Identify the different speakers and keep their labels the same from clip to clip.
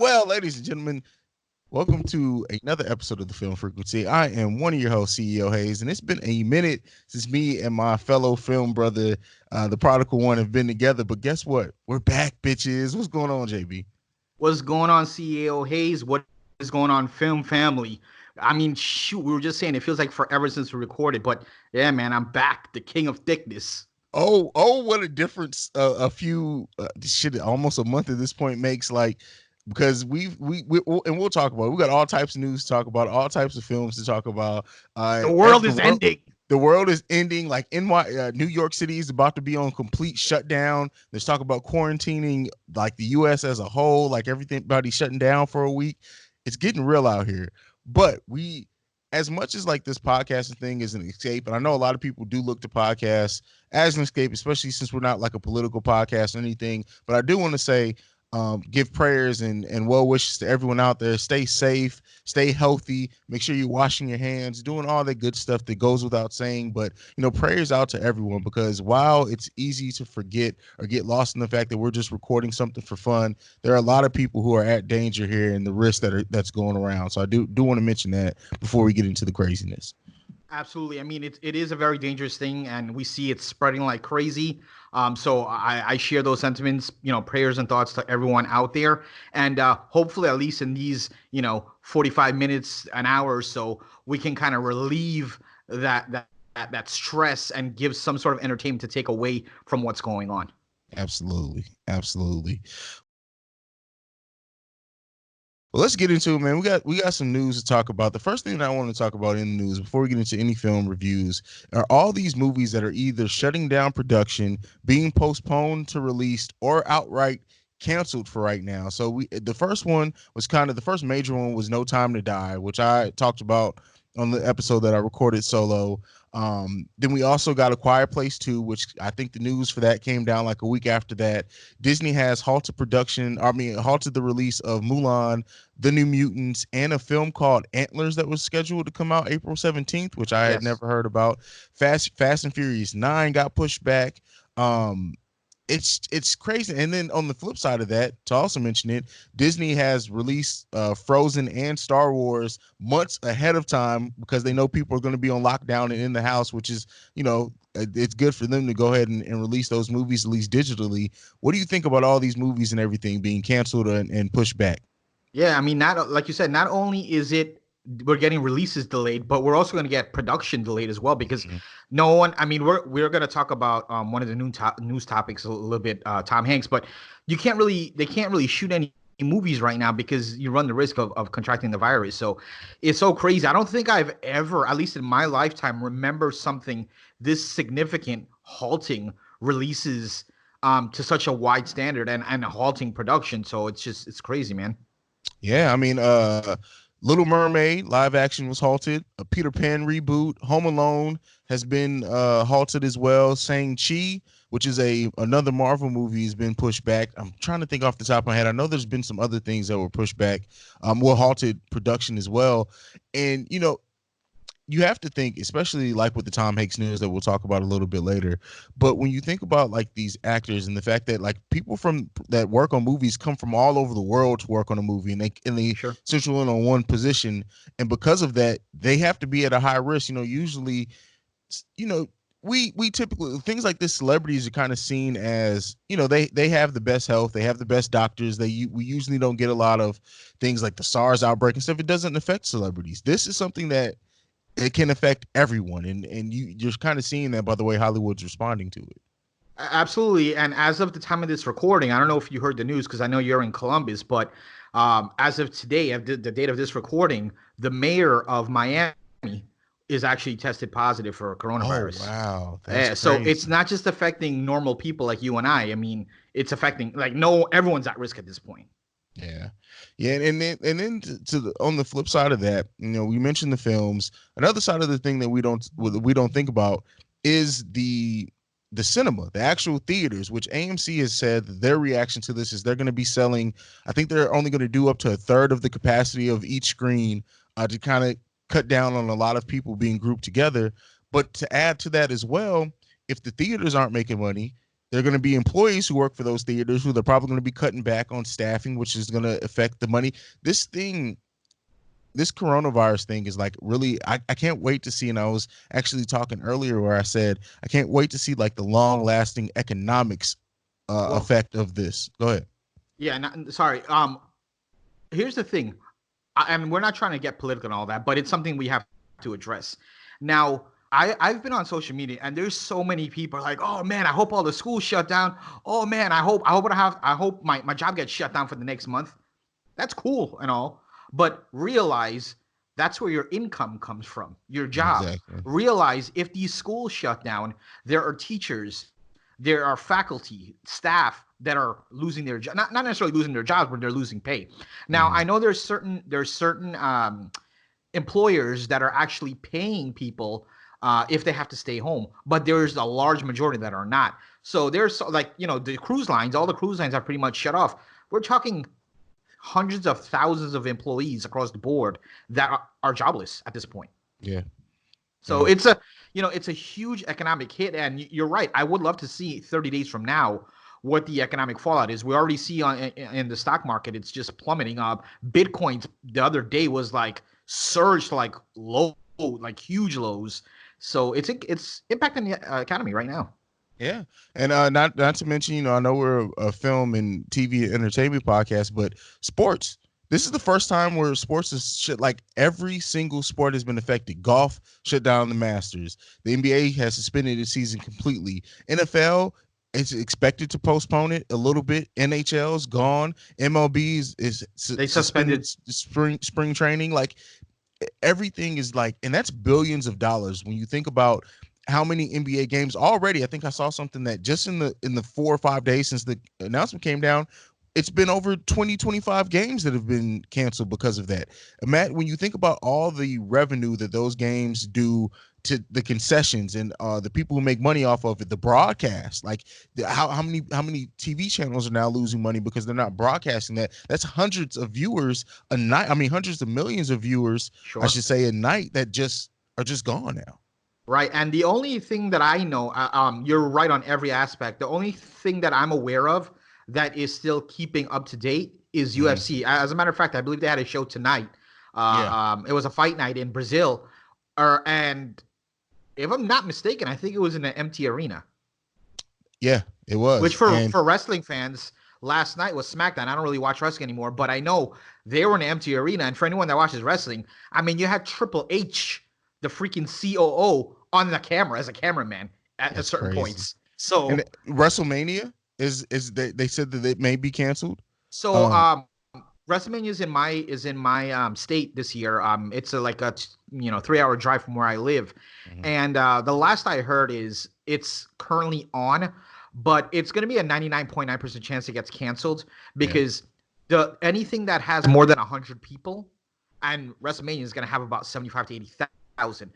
Speaker 1: Well, ladies and gentlemen, welcome to another episode of the Film Frequency. I am one of your hosts, CEO Hayes, and it's been a minute since me and my fellow film brother, the prodigal one, have been together. But guess what? We're back, bitches. What's going on, JB?
Speaker 2: What's going on, CEO Hayes? What is going on, Film Family? I mean, shoot, we were just saying it feels like forever since we recorded, but yeah, man, I'm back, the king of thickness.
Speaker 1: Oh, what a difference a few shit, almost a month at this point makes. Like, because and we'll talk about it. We got all types of news to talk about, all types of films to talk about.
Speaker 2: The
Speaker 1: As
Speaker 2: world is ending.
Speaker 1: the world is ending. Like New York City is about to be on complete shutdown. There's talk about quarantining, like the U.S. as a whole, like everybody shutting down for a week. It's getting real out here. But as much as like this podcasting thing is an escape, and I know a lot of people do look to podcasts as an escape, especially since we're not like a political podcast or anything. But I do want to say, give prayers and well wishes to everyone out there. Stay safe, stay healthy. Make sure you're washing your hands, doing all that good stuff that goes without saying. But prayers out to everyone, because while it's easy to forget or get lost in the fact that we're just recording something for fun, there are a lot of people who are at danger here and the risk that's going around. So I do want to mention that before we get into the craziness.
Speaker 2: Absolutely. I mean, it is a very dangerous thing, and we see it spreading like crazy. So I share those sentiments, prayers and thoughts to everyone out there. And hopefully, at least in these, 45 minutes, an hour or so, we can kind of relieve that stress and give some sort of entertainment to take away from what's going on.
Speaker 1: Absolutely. Absolutely. Well, let's get into it, man. We got some news to talk about. The first thing that I want to talk about in the news before we get into any film reviews are all these movies that are either shutting down production, being postponed to released, or outright canceled for right now. So the first one was the first major one was No Time to Die, which I talked about on the episode that I recorded solo. Then we also got A Quiet Place 2, which I think the news for that came down like a week after that. Disney has halted the release of Mulan, The New Mutants, and a film called Antlers that was scheduled to come out April 17th, which I had
Speaker 2: Yes.
Speaker 1: never heard about. Fast and Furious 9 got pushed back. Um, it's crazy. And then on the flip side of that, to also mention it, Disney has released Frozen and Star Wars months ahead of time because they know people are going to be on lockdown and in the house, which is, it's good for them to go ahead and release those movies at least digitally. What do you think about all these movies and everything being canceled and pushed back?
Speaker 2: Yeah, I mean, not like you said, not only is it we're getting releases delayed, but we're also going to get production delayed as well because
Speaker 1: Mhm.
Speaker 2: no one. I mean, we're going to talk about one of the news topics a little bit, Tom Hanks, but they can't really shoot any movies right now because you run the risk of contracting the virus. So it's so crazy. I don't think I've ever, at least in my lifetime, remember something this significant halting releases to such a wide standard and halting production. So it's crazy, man.
Speaker 1: Yeah, I mean, Little Mermaid live action was halted. A Peter Pan reboot. Home Alone has been halted as well. Shang-Chi, which is another Marvel movie, has been pushed back. I'm trying to think off the top of my head. I know there's been some other things that were pushed back, halted production as well. And you have to think, especially like with the Tom Hanks news that we'll talk about a little bit later. But when you think about like these actors and the fact that like people from that work on movies come from all over the world to work on a movie, and they
Speaker 2: Sure.
Speaker 1: central in on one position, and because of that, they have to be at a high risk. Usually, you know. We typically things like this, celebrities are kind of seen as they have the best health, they have the best doctors. We usually don't get a lot of things like the SARS outbreak and stuff. It doesn't affect celebrities. This is something that it can affect everyone, and you're kind of seeing that by the way Hollywood's responding to it.
Speaker 2: Absolutely. And as of the time of this recording, I don't know if you heard the news because I know you're in Columbus, but as of today, of the date of this recording, the mayor of Miami is actually tested positive for
Speaker 1: Oh
Speaker 2: coronavirus.
Speaker 1: wow, that's
Speaker 2: So it's
Speaker 1: crazy.
Speaker 2: not just affecting normal people like you and I. I mean, it's affecting like no everyone's at risk at this point.
Speaker 1: Yeah, yeah, and then on the flip side of that, we mentioned the films. Another side of the thing that we don't think about is the cinema, the actual theaters, which AMC has said that their reaction to this is they're going to be selling. I think they're only going to do up to a third of the capacity of each screen to kind of cut down on a lot of people being grouped together. But to add to that as well, if the theaters aren't making money, There are going to be employees who work for those theaters who they're probably going to be cutting back on staffing, which is going to affect the money. This thing, this coronavirus thing is like really, I can't wait to see. And I was actually talking earlier where I said, I can't wait to see like the long lasting economics
Speaker 2: Well,
Speaker 1: effect of this. Go ahead.
Speaker 2: yeah, sorry. Here's the thing, and we're not trying to get political and all that, but it's something we have to address. Now, I've been on social media, and there's so many people like, oh man, I hope all the schools shut down. Oh man, I hope my job gets shut down for the next month. That's cool and all, but realize that's where your income comes from, your job.
Speaker 1: Exactly.
Speaker 2: Realize if these schools shut down, there are teachers, there are faculty, staff that are losing their job, not necessarily losing their jobs, but they're losing pay. Now,
Speaker 1: Mm-hmm.
Speaker 2: I know there's certain employers that are actually paying people if they have to stay home, but there's a large majority that are not. So there's like, the cruise lines, all the cruise lines are pretty much shut off. We're talking hundreds of thousands of employees across the board that are jobless at this point.
Speaker 1: Yeah.
Speaker 2: So
Speaker 1: Yeah.
Speaker 2: it's a huge economic hit, and you're right. I would love to see 30 days from now what the economic fallout is. We already see in the stock market, it's just plummeting up. Bitcoin the other day was like surged like low, like huge lows. So it's impacting the economy right now.
Speaker 1: Yeah, and not to mention, I know we're a film and TV and entertainment podcast, but sports. This is the first time where sports is shit. Like every single sport has been affected. Golf shut down the Masters. The NBA has suspended its season completely. NFL is expected to postpone it a little bit. NHL's gone. MLB is
Speaker 2: They
Speaker 1: suspended
Speaker 2: suspended.
Speaker 1: spring training. Like everything is like, and that's billions of dollars when you think about how many NBA games already. I think I saw something that just in the 4 or 5 days since the announcement came down, it's been over 20-25 games that have been canceled because of that. And Matt, when you think about all the revenue that those games do to the concessions and the people who make money off of it, the broadcast, like how many TV channels are now losing money because they're not broadcasting that. That's hundreds of viewers a night. I mean, hundreds of millions of viewers, I
Speaker 2: Sure.
Speaker 1: should say, a night that just are just gone now.
Speaker 2: Right. And the only thing that I know, you're right on every aspect. The only thing that I'm aware of that is still keeping up to date is
Speaker 1: Mhm.
Speaker 2: UFC. As a matter of fact, I believe they had a show tonight.
Speaker 1: Yeah,
Speaker 2: It was a fight night in Brazil. And if I'm not mistaken, I think it was in an empty arena,
Speaker 1: yeah, it
Speaker 2: which
Speaker 1: was, and
Speaker 2: for wrestling fans, last night was SmackDown. I don't really watch wrestling anymore, but I know they were in an empty arena. And for anyone that watches wrestling, I mean, you had Triple H, the freaking COO, on the camera as a cameraman at
Speaker 1: that's
Speaker 2: certain
Speaker 1: crazy.
Speaker 2: points.
Speaker 1: And
Speaker 2: So,
Speaker 1: WrestleMania is they said that it may be canceled.
Speaker 2: so
Speaker 1: Um,
Speaker 2: WrestleMania is in my state this year. It's like a 3 hour drive from where I live,
Speaker 1: mhm,
Speaker 2: and the last I heard is it's currently on, but it's going to be a 99.9% chance it gets canceled
Speaker 1: yeah,
Speaker 2: because the anything that has more than 100 people, and WrestleMania is going to have about 75 to 80,000.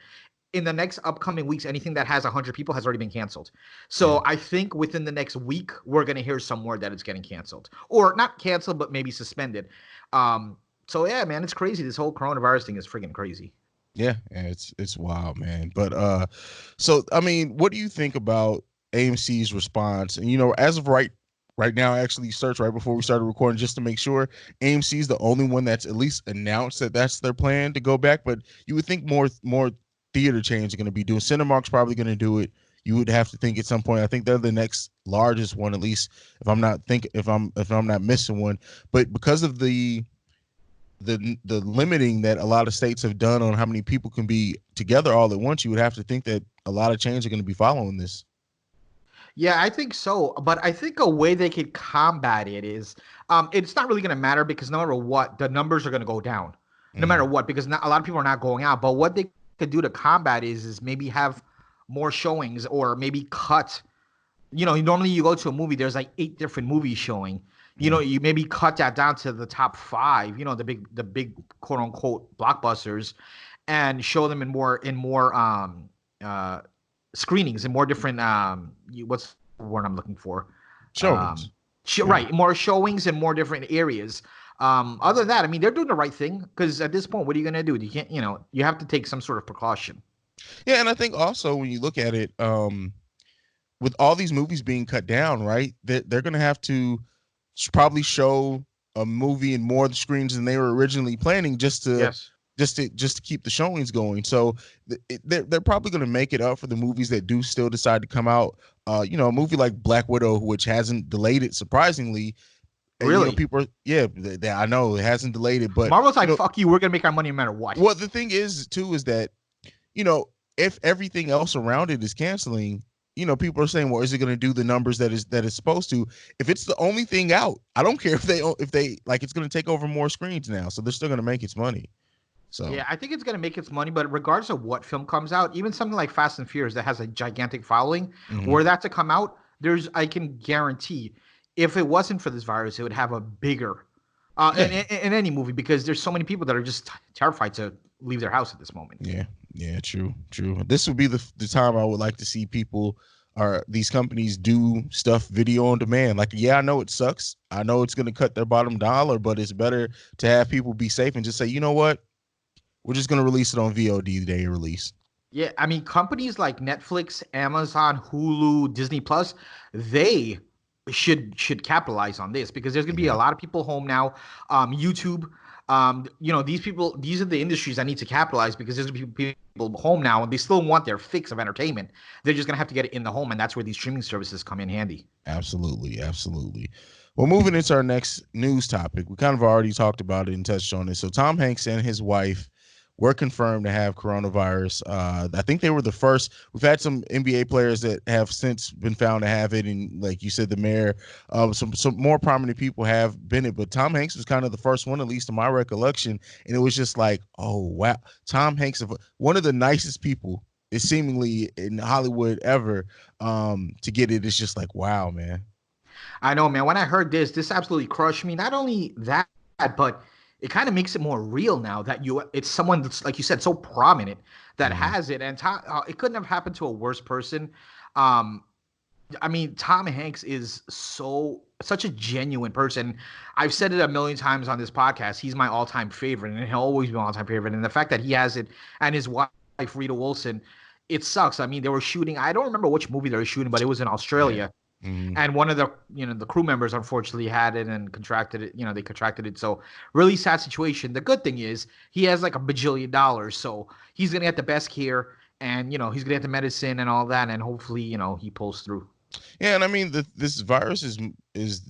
Speaker 2: In the next upcoming weeks, anything that has 100 people has already been canceled.
Speaker 1: yeah.
Speaker 2: So I think within the next week, we're going to hear some word that it's getting canceled, or not canceled, but maybe suspended. Um, so yeah, man, it's crazy. This whole coronavirus thing is freaking crazy.
Speaker 1: Yeah, it's wild, man. But so I mean, what do you think about AMC's response? And as of right now, I actually searched right before we started recording just to make sure AMC is the only one that's at least announced that that's their plan to go back. But you would think more theater chains are going to be doing. Cinemark's probably going to do it. You would have to think at some point. I think they're the next largest one, at least if I'm not missing one. But because of the limiting that a lot of states have done on how many people can be together all at once, you would have to think that a lot of chains are going to be following this.
Speaker 2: Yeah, I think so. But I think a way they could combat it is it's not really going to matter because no matter what, the numbers are going to go down no matter
Speaker 1: Hmm.
Speaker 2: what because not, a lot of people are not going out. But what they could do to combat is maybe have more showings or maybe cut. Normally you go to a movie, there's like 8 different movies showing.
Speaker 1: Yeah.
Speaker 2: You maybe cut that down to the top five, the big quote unquote blockbusters, and show them in more uh screenings and more different what's the word I'm looking for? Um
Speaker 1: Showings. Yeah.
Speaker 2: right, more showings in more different areas. Other than that, I mean, they're doing the right thing because at this point, what are you gonna do? You can't, you have to take some sort of precaution.
Speaker 1: Yeah, and I think also when you look at it, with all these movies being cut down, right? They're going to have to probably show a movie in more screens than they were originally planning,
Speaker 2: Yes.
Speaker 1: just to keep the showings going. So they're probably going to make it up for the movies that do still decide to come out. A movie like Black Widow, which hasn't delayed it surprisingly.
Speaker 2: Really?
Speaker 1: People are, yeah, I know it hasn't delayed it, but
Speaker 2: Marvel's like, fuck you, we're gonna make our money no matter what.
Speaker 1: well, the thing is too is that you know, if everything else around it is canceling, people are saying, well, is it going to do the numbers that it's supposed to? If it's the only thing out, I don't care if they like it's going to take over more screens now, so they're still going to make its money. So
Speaker 2: Yeah, I think it's gonna make its money, but regardless of what film comes out, even something like Fast and Furious that has a gigantic following,
Speaker 1: mhm.
Speaker 2: were that to come out, I can guarantee, if it wasn't for this virus, it would have a bigger,
Speaker 1: Yeah,
Speaker 2: in any movie, because there's so many people that are just terrified to leave their house at this moment.
Speaker 1: yeah, true. This would be the time I would like to see people or these companies do stuff video on demand. Like, yeah, I know it sucks. I know it's going to cut their bottom dollar, but it's better to have people be safe and just say, you know what, we're just going to release it on VOD the day it release.
Speaker 2: Yeah, I mean, companies like Netflix, Amazon, Hulu, Disney Plus, they should capitalize on this, because there's gonna be a
Speaker 1: Yeah.
Speaker 2: lot of people home now. YouTube, these are the industries that need to capitalize, because there's gonna be people home now and they still want their fix of entertainment. They're just gonna have to get it in the home, and that's where these streaming services come in handy.
Speaker 1: Absolutely. Well, moving into our next news topic, we kind of already talked about it and touched on it. So Tom Hanks and his wife were confirmed to have coronavirus. I think they were the first. We've had some NBA players that have since been found to have it, and like you said, the mayor, some more prominent people have been it. But Tom Hanks was kind of the first one, at least in my recollection, and it was just like, oh wow, Tom Hanks, one of the nicest people is seemingly in Hollywood ever, to get it. It's just like, wow, man.
Speaker 2: I know, man. When I heard this absolutely crushed me. Not only that, but it kind of makes it more real now that it's someone that's, like you said, so prominent that
Speaker 1: Mhm.
Speaker 2: has it, and it couldn't have happened to a worse person. Um, I mean, Tom Hanks is such a genuine person. I've said it a million times on this podcast. He's my all-time favorite, and he'll always be my all-time favorite. And the fact that he has it, and his wife Rita Wilson, it sucks. I mean, they were shooting. I don't remember which movie they were shooting, but it was in
Speaker 1: Yeah.
Speaker 2: Australia,
Speaker 1: Mhm.
Speaker 2: and one of the crew members unfortunately had it and contracted it. They contracted it. So really sad situation. The good thing is he has like $1 billion, so he's gonna get the best care, and he's gonna get the medicine and all that, and hopefully he pulls through.
Speaker 1: Yeah, and I mean, this virus is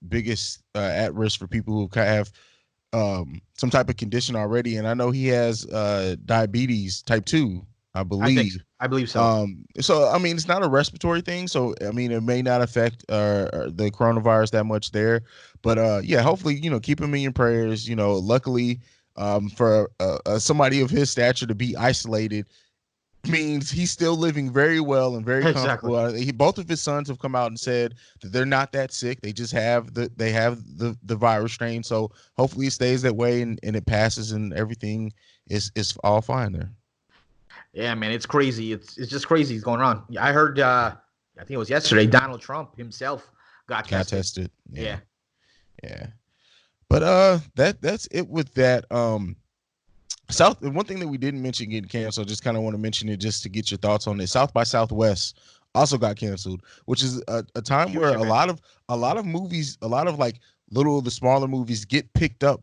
Speaker 1: biggest at risk for people who have some type of condition already, and I know he has diabetes type 2, I believe.
Speaker 2: I believe so.
Speaker 1: So I mean, it's not a respiratory thing, so I mean, it may not affect the coronavirus that much there, but yeah, hopefully, keep him in your prayers. Luckily, for somebody of his stature to be isolated means he's still living very well and very
Speaker 2: Exactly.
Speaker 1: comfortable. Both of his sons have come out and said that they're not that sick. They just have the virus strain. So hopefully it stays that way and it passes and everything is all fine there.
Speaker 2: Yeah, man, it's crazy. It's just crazy. It's going on. I heard. I think it was yesterday. Donald Trump himself got
Speaker 1: Got
Speaker 2: tested.
Speaker 1: tested. Yeah,
Speaker 2: Yeah.
Speaker 1: yeah. But that's it with that. One thing that we didn't mention getting canceled, just kind of want to mention it just to get your thoughts on it. South by Southwest also got canceled, which is a time
Speaker 2: Huge
Speaker 1: where a
Speaker 2: event.
Speaker 1: lot of movies, a lot of like the smaller movies get picked up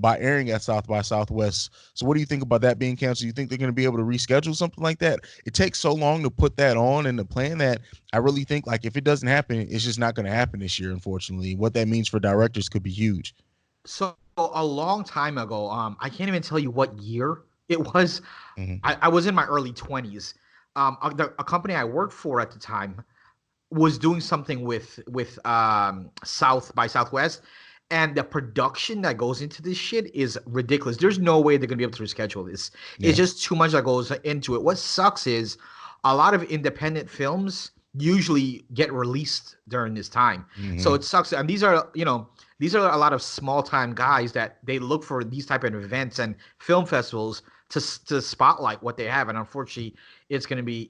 Speaker 1: by airing at South by Southwest. So what do you think about that being canceled? You think they're going to be able to reschedule something like that? It takes so long to put that on and to plan that. I really think like if it doesn't happen, it's just not going to happen this year. Unfortunately, what that means for directors could be huge.
Speaker 2: So a long time ago, I can't even tell you what year it was.
Speaker 1: Hmm.
Speaker 2: I was in my early 20s. A company I worked for at the time was doing something with South by Southwest, and the production that goes into this shit is ridiculous. There's no way they're gonna be able to reschedule this. It's
Speaker 1: Yeah.
Speaker 2: just too much that goes into it. What sucks is a lot of independent films usually get released during this time, so
Speaker 1: Hmm.
Speaker 2: it sucks. And these are a lot of small time guys that they look for these type of events and film festivals to spotlight what they have, and unfortunately it's gonna be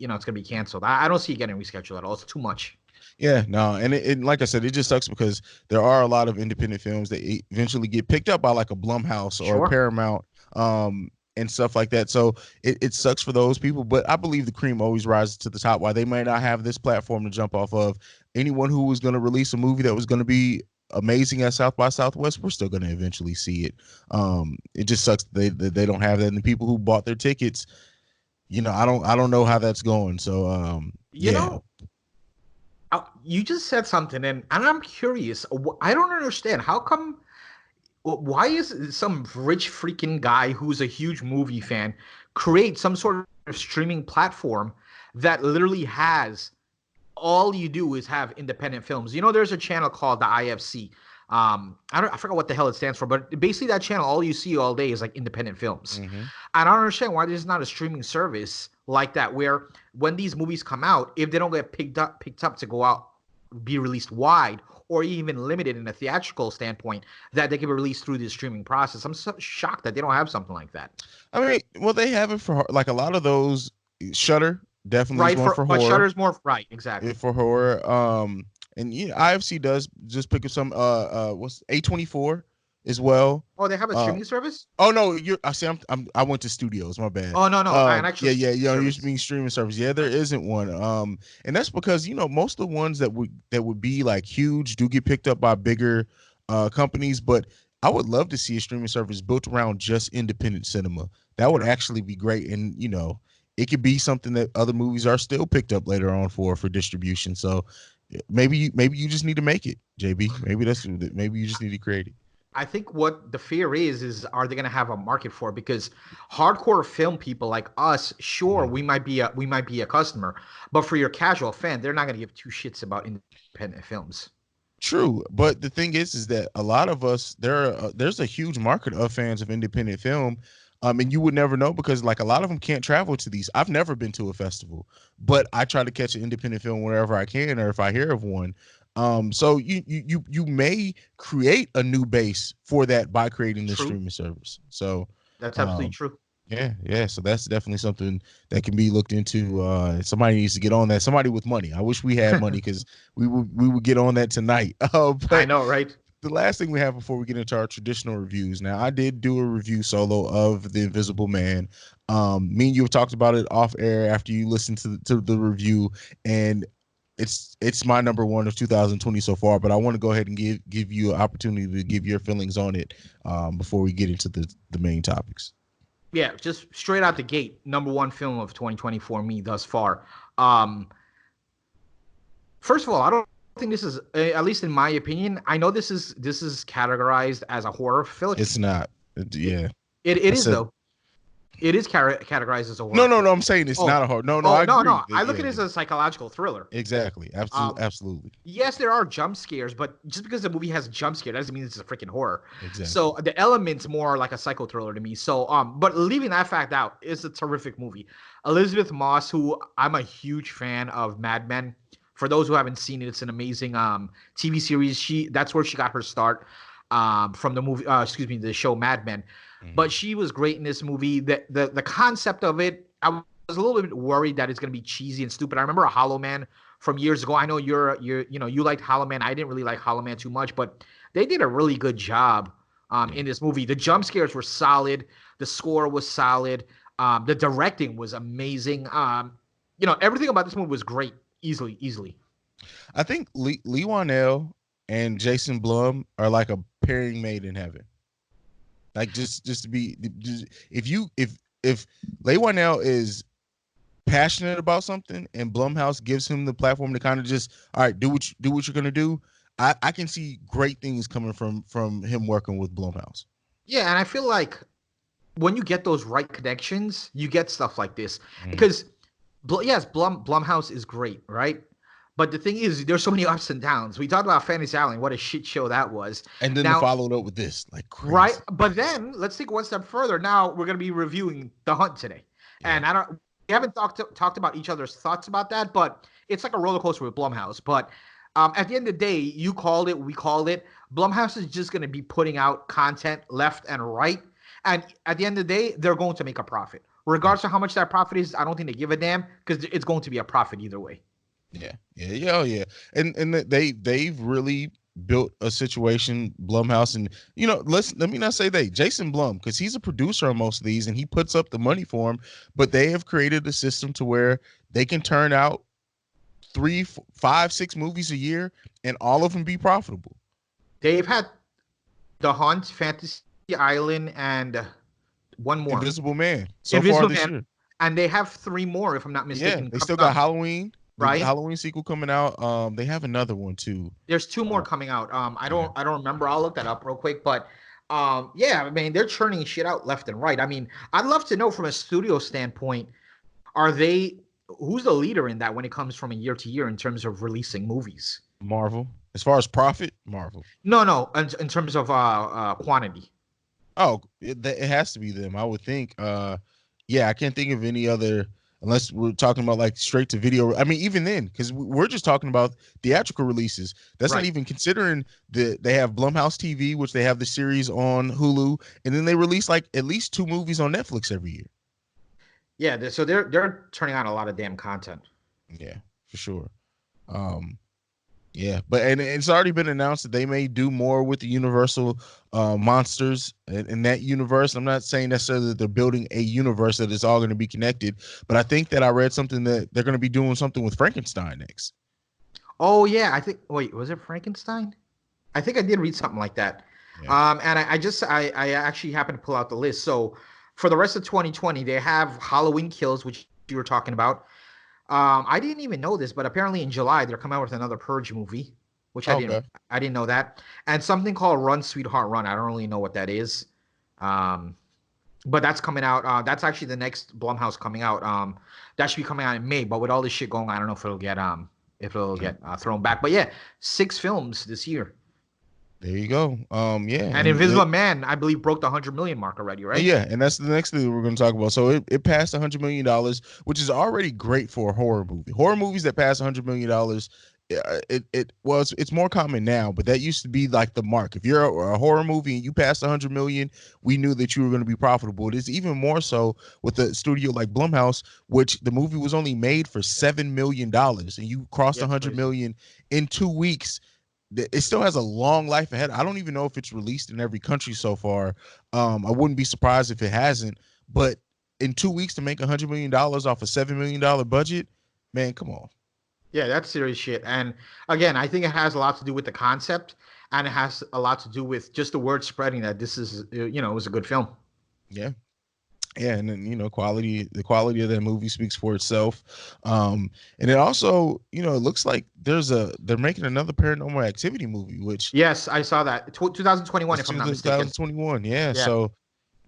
Speaker 2: canceled. I don't see it getting rescheduled at all. It's too much.
Speaker 1: Yeah, no, and like I said, it just sucks because there are a lot of independent films that eventually get picked up by like a Blumhouse or a
Speaker 2: Sure.
Speaker 1: Paramount, and stuff like that. So it sucks for those people, but I believe the cream always rises to the top. While they may not have this platform to jump off of, anyone who was going to release a movie that was going to be amazing at South by Southwest, we're still going to eventually see it. It just sucks they don't have that, and the people who bought their tickets, I don't know how that's going. So
Speaker 2: You know, you just said something, and I'm curious. I don't understand. How come? Why is some rich freaking guy who's a huge movie fan create some sort of streaming platform that literally has all you do is have independent films? There's a channel called the IFC. I forgot what the hell it stands for, but basically that channel, all you see all day is like independent films.
Speaker 1: Mm-hmm.
Speaker 2: I don't understand why there's not a streaming service like that, where when these movies come out, if they don't get picked up to go out, be released wide, or even limited in a theatrical standpoint, that they can be released through the streaming process. I'm so shocked that they don't have something like that.
Speaker 1: I mean, well, they have it for like a lot of those. Shudder definitely is
Speaker 2: Right,
Speaker 1: one for
Speaker 2: but
Speaker 1: horror.
Speaker 2: Shudder's more right, exactly.
Speaker 1: For horror. And IFC does just pick up some what's A24 as well.
Speaker 2: Oh, they have a streaming service?
Speaker 1: Oh no, I went to studios, my bad.
Speaker 2: Oh, no, an actual
Speaker 1: yeah,
Speaker 2: service.
Speaker 1: you're being streaming service. Yeah, there isn't one. And that's because most of the ones that would be like huge do get picked up by bigger companies, but I would love to see a streaming service built around just independent cinema. That would actually be great, and it could be something that other movies are still picked up later on for distribution. So maybe you just need to make it, JB. Maybe you just need to create it.
Speaker 2: I think what the fear is are they going to have a market for it? Because hardcore film people like us, sure, we might be a customer, but for your casual fan, they're not going to give two shits about independent films.
Speaker 1: True, but the thing is that a lot of us there's a huge market of fans of independent film. And you would never know because like a lot of them can't travel to these. I've never been to a festival, but I try to catch an independent film wherever I can, or if I hear of one. So you may create a new base for that by creating the streaming service. So
Speaker 2: that's absolutely true.
Speaker 1: Yeah. So that's definitely something that can be looked into. Somebody needs to get on that. Somebody with money. I wish we had money because we would get on that tonight. But
Speaker 2: I know, right?
Speaker 1: The last thing we have before we get into our traditional reviews. Now, I did do a review solo of The Invisible Man. Me and you have talked about it off air after you listened to the review, and it's my number one of 2020 so far. But I want to go ahead and give you an opportunity to give your feelings on it before we get into the main topics.
Speaker 2: Yeah, just straight out the gate, number one film of 2020 for me thus far. First of all, I don't think this is, at least in my opinion, I know this is categorized as a horror film.
Speaker 1: It's not. Yeah.
Speaker 2: It is though. It is categorized as a horror.
Speaker 1: No. I'm saying it's not a horror. No. I agree.
Speaker 2: No. I look at it as a psychological thriller.
Speaker 1: Exactly. Absolutely.
Speaker 2: Yes, there are jump scares, but just because the movie has jump scare doesn't mean it's a freaking horror.
Speaker 1: Exactly.
Speaker 2: So the elements more like a psycho thriller to me. So but leaving that fact out, it's a terrific movie. Elizabeth Moss, who I'm a huge fan of Mad Men. For those who haven't seen it, it's an amazing TV series. That's where she got her start from the movie. The show Mad Men. Mm-hmm. But she was great in this movie. The concept of it, I was a little bit worried that it's going to be cheesy and stupid. I remember a Hollow Man from years ago. I know you liked Hollow Man. I didn't really like Hollow Man too much, but they did a really good job in this movie. The jump scares were solid. The score was solid. The directing was amazing. Everything about this movie was great. Easily.
Speaker 1: I think Lee Wanell and Jason Blum are like a pairing made in heaven. Like just to be, if Lee Wanell is passionate about something and Blumhouse gives him the platform to kind of just, all right, do what you're gonna do. I can see great things coming from him working with Blumhouse.
Speaker 2: Yeah, and I feel like when you get those right connections, you get stuff like this because. Yes, Blumhouse is great, right? But the thing is, there's so many ups and downs. We talked about Fantasy Island, what a shit show that was.
Speaker 1: And then they followed up with this, like crazy.
Speaker 2: Right? But then let's take one step further. Now we're going to be reviewing The Hunt today. Yeah. And we haven't talked about each other's thoughts about that, but it's like a roller coaster with Blumhouse. But at the end of the day, you called it, we called it. Blumhouse is just going to be putting out content left and right. And at the end of the day, they're going to make a profit. Regardless of how much that profit is, I don't think they give a damn because it's going to be a profit either way.
Speaker 1: Yeah. And they've really built a situation, Blumhouse, and let me not say they, Jason Blum, because he's a producer on most of these and he puts up the money for them, but they have created a system to where they can turn out three, five, six movies a year and all of them be profitable.
Speaker 2: They've had The Hunt, Fantasy Island, and one more,
Speaker 1: Invisible Man so far
Speaker 2: Invisible
Speaker 1: this
Speaker 2: Man,
Speaker 1: year.
Speaker 2: and they have three more, if I'm not
Speaker 1: Yeah,
Speaker 2: mistaken,
Speaker 1: they still
Speaker 2: coming
Speaker 1: got
Speaker 2: up.
Speaker 1: Halloween, the
Speaker 2: Right?
Speaker 1: Halloween sequel coming out. They have another one too.
Speaker 2: There's two more
Speaker 1: Uh,
Speaker 2: coming out.
Speaker 1: yeah.
Speaker 2: I don't remember. I'll look that up real quick. But yeah, I mean, they're churning shit out left and right. I mean, I'd love to know from a studio standpoint, are they who's the leader in that when it comes from a year to year in terms of releasing movies?
Speaker 1: Marvel. As far as profit, Marvel.
Speaker 2: No, no, in terms of quantity.
Speaker 1: Oh, it has to be them, I would think. Yeah, I can't think of any other unless we're talking about like straight to video. I mean, even then, because we're just talking about theatrical releases. That's not
Speaker 2: Right.
Speaker 1: even considering they have Blumhouse TV, which they have the series on Hulu, and then they release like at least two movies on Netflix every year.
Speaker 2: Yeah, so they're turning out a lot of damn content.
Speaker 1: Yeah, for sure. Um, Yeah, but and it's already been announced that they may do more with the Universal monsters in that universe. I'm not saying necessarily that they're building a universe that is all going to be connected, but I think that I read something that they're going to be doing something with Frankenstein next.
Speaker 2: Oh yeah, I think. Wait, was it Frankenstein? I think I did read something like that.
Speaker 1: Yeah.
Speaker 2: And I actually happened to pull out the list. So for the rest of 2020, they have Halloween Kills, which you were talking about. I didn't even know this, but apparently in July they're coming out with another Purge movie, which
Speaker 1: Okay.
Speaker 2: I didn't know that, and something called Run Sweetheart Run. I don't really know what that is, um, but that's coming out. That's actually the next Blumhouse coming out. That should be coming out in May. But with all this shit going, on, I don't know if it'll
Speaker 1: Yeah.
Speaker 2: get thrown back. But yeah, 6 films this year.
Speaker 1: There you go. Yeah,
Speaker 2: And Invisible Man, I believe, broke the 100 million mark already, right?
Speaker 1: yeah, and that's the next thing that we're going to talk about. So it passed $100 million, which is already great for a horror movie. Horror movies that pass $100 million, it's more common now, but that used to be like the mark. If you're a horror movie and you passed 100 million, we knew that you were going to be profitable. It is even more so with a studio like Blumhouse, which the movie was only made for $7 million, and you crossed
Speaker 2: Yeah, it's
Speaker 1: 100
Speaker 2: crazy.
Speaker 1: million in 2 weeks. It still has a long life ahead. I don't even know if it's released in every country so far. I wouldn't be surprised if it hasn't. But in 2 weeks to make $100 million off a $7 million budget, man, come on.
Speaker 2: Yeah, that's serious shit. And again, I think it has a lot to do with the concept, and it has a lot to do with just the word spreading that this is, it was a good film.
Speaker 1: Yeah. Yeah, and then the quality of that movie speaks for itself. And it also, it looks like they're making another Paranormal Activity movie, which
Speaker 2: Yes, I saw that. 2021,
Speaker 1: is
Speaker 2: if I'm not mistaken.
Speaker 1: 2021. Yeah,
Speaker 2: Yeah,
Speaker 1: so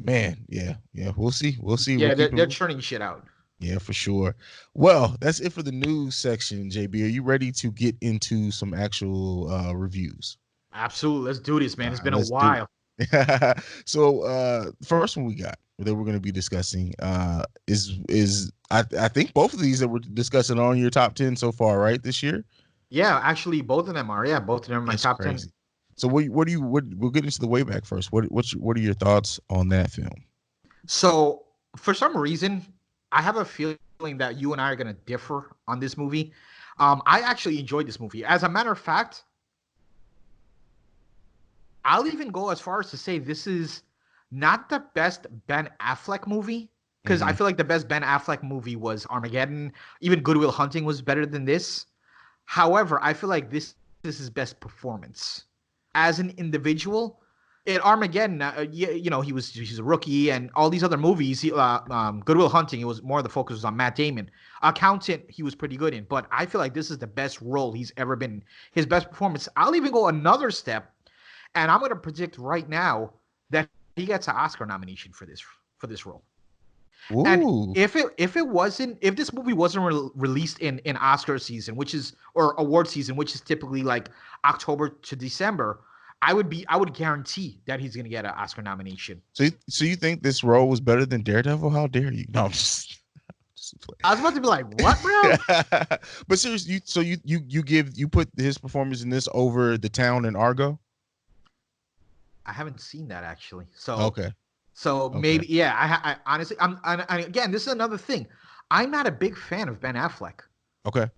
Speaker 1: man, yeah, we'll see, we'll
Speaker 2: yeah,
Speaker 1: keep it.
Speaker 2: they're churning shit out.
Speaker 1: Yeah, for sure. Well, that's it for the news section, JB. Are you ready to get into some actual reviews?
Speaker 2: Absolutely, let's do this, man.
Speaker 1: All
Speaker 2: It's
Speaker 1: right,
Speaker 2: been a
Speaker 1: let's do
Speaker 2: while.
Speaker 1: it. So, first one we got that we're going to be discussing is I think both of these that we're discussing are on your top 10 so far, right? This year?
Speaker 2: Yeah, actually, both of them are. Yeah, both of them are my
Speaker 1: That's
Speaker 2: top 10.
Speaker 1: crazy. So, we'll get into the way back first. What are your thoughts on that film?
Speaker 2: So, for some reason, I have a feeling that you and I are going to differ on this movie. I actually enjoyed this movie. As a matter of fact, I'll even go as far as to say this is not the best Ben Affleck movie, because I
Speaker 1: Hmm.
Speaker 2: feel like the best Ben Affleck movie was Armageddon. Even Good Will Hunting was better than this. However, I feel like this is his best performance as an individual. In Armageddon, he's a rookie, and all these other movies. Good Will Hunting, it was more, the focus was on Matt Damon. Accountant, he was pretty good in, but I feel like this is the best role he's ever been in. His best performance. I'll even go another step, and I'm going to predict right now that he gets an Oscar nomination for this role. And
Speaker 1: Ooh.
Speaker 2: if this movie wasn't released in Oscar season, which is, or award season, which is typically like October to December, I would guarantee that he's gonna get an Oscar nomination.
Speaker 1: So you think this role was better than Daredevil? How dare you? No, I'm just
Speaker 2: I was about to be like, what, bro?
Speaker 1: but seriously, you put his performance in this over The Town and Argo?
Speaker 2: I haven't seen that actually. So
Speaker 1: Okay.
Speaker 2: maybe, yeah. I honestly, and again, this is another thing. I'm not a big fan of Ben Affleck.
Speaker 1: Okay.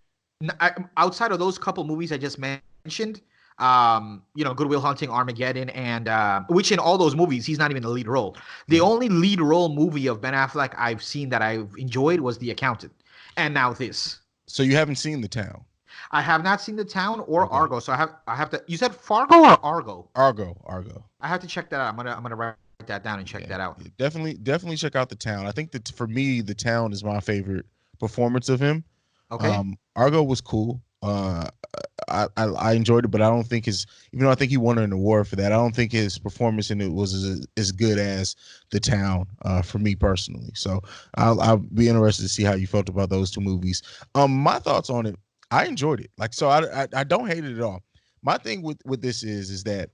Speaker 2: Outside of those couple movies I just mentioned, Good Will Hunting, Armageddon, and which in all those movies he's not even the lead role. The
Speaker 1: Mm.
Speaker 2: only lead role movie of Ben Affleck I've seen that I've enjoyed was The Accountant, and now this.
Speaker 1: So you haven't seen The Town?
Speaker 2: I have not seen The Town or
Speaker 1: Okay.
Speaker 2: Argo, so I have to. You said Fargo or Argo?
Speaker 1: Argo.
Speaker 2: I have to check that out. I'm gonna write that down and check
Speaker 1: Yeah,
Speaker 2: that out.
Speaker 1: yeah, definitely check out The Town. I think that for me, The Town is my favorite performance of him.
Speaker 2: Okay.
Speaker 1: Argo was cool. I enjoyed it, but I don't think his, even though I think he won an award for that, I don't think his performance in it was as good as The Town, for me personally. So I'll be interested to see how you felt about those two movies. My thoughts on it, I enjoyed it. Like, so I don't hate it at all. My thing with this is that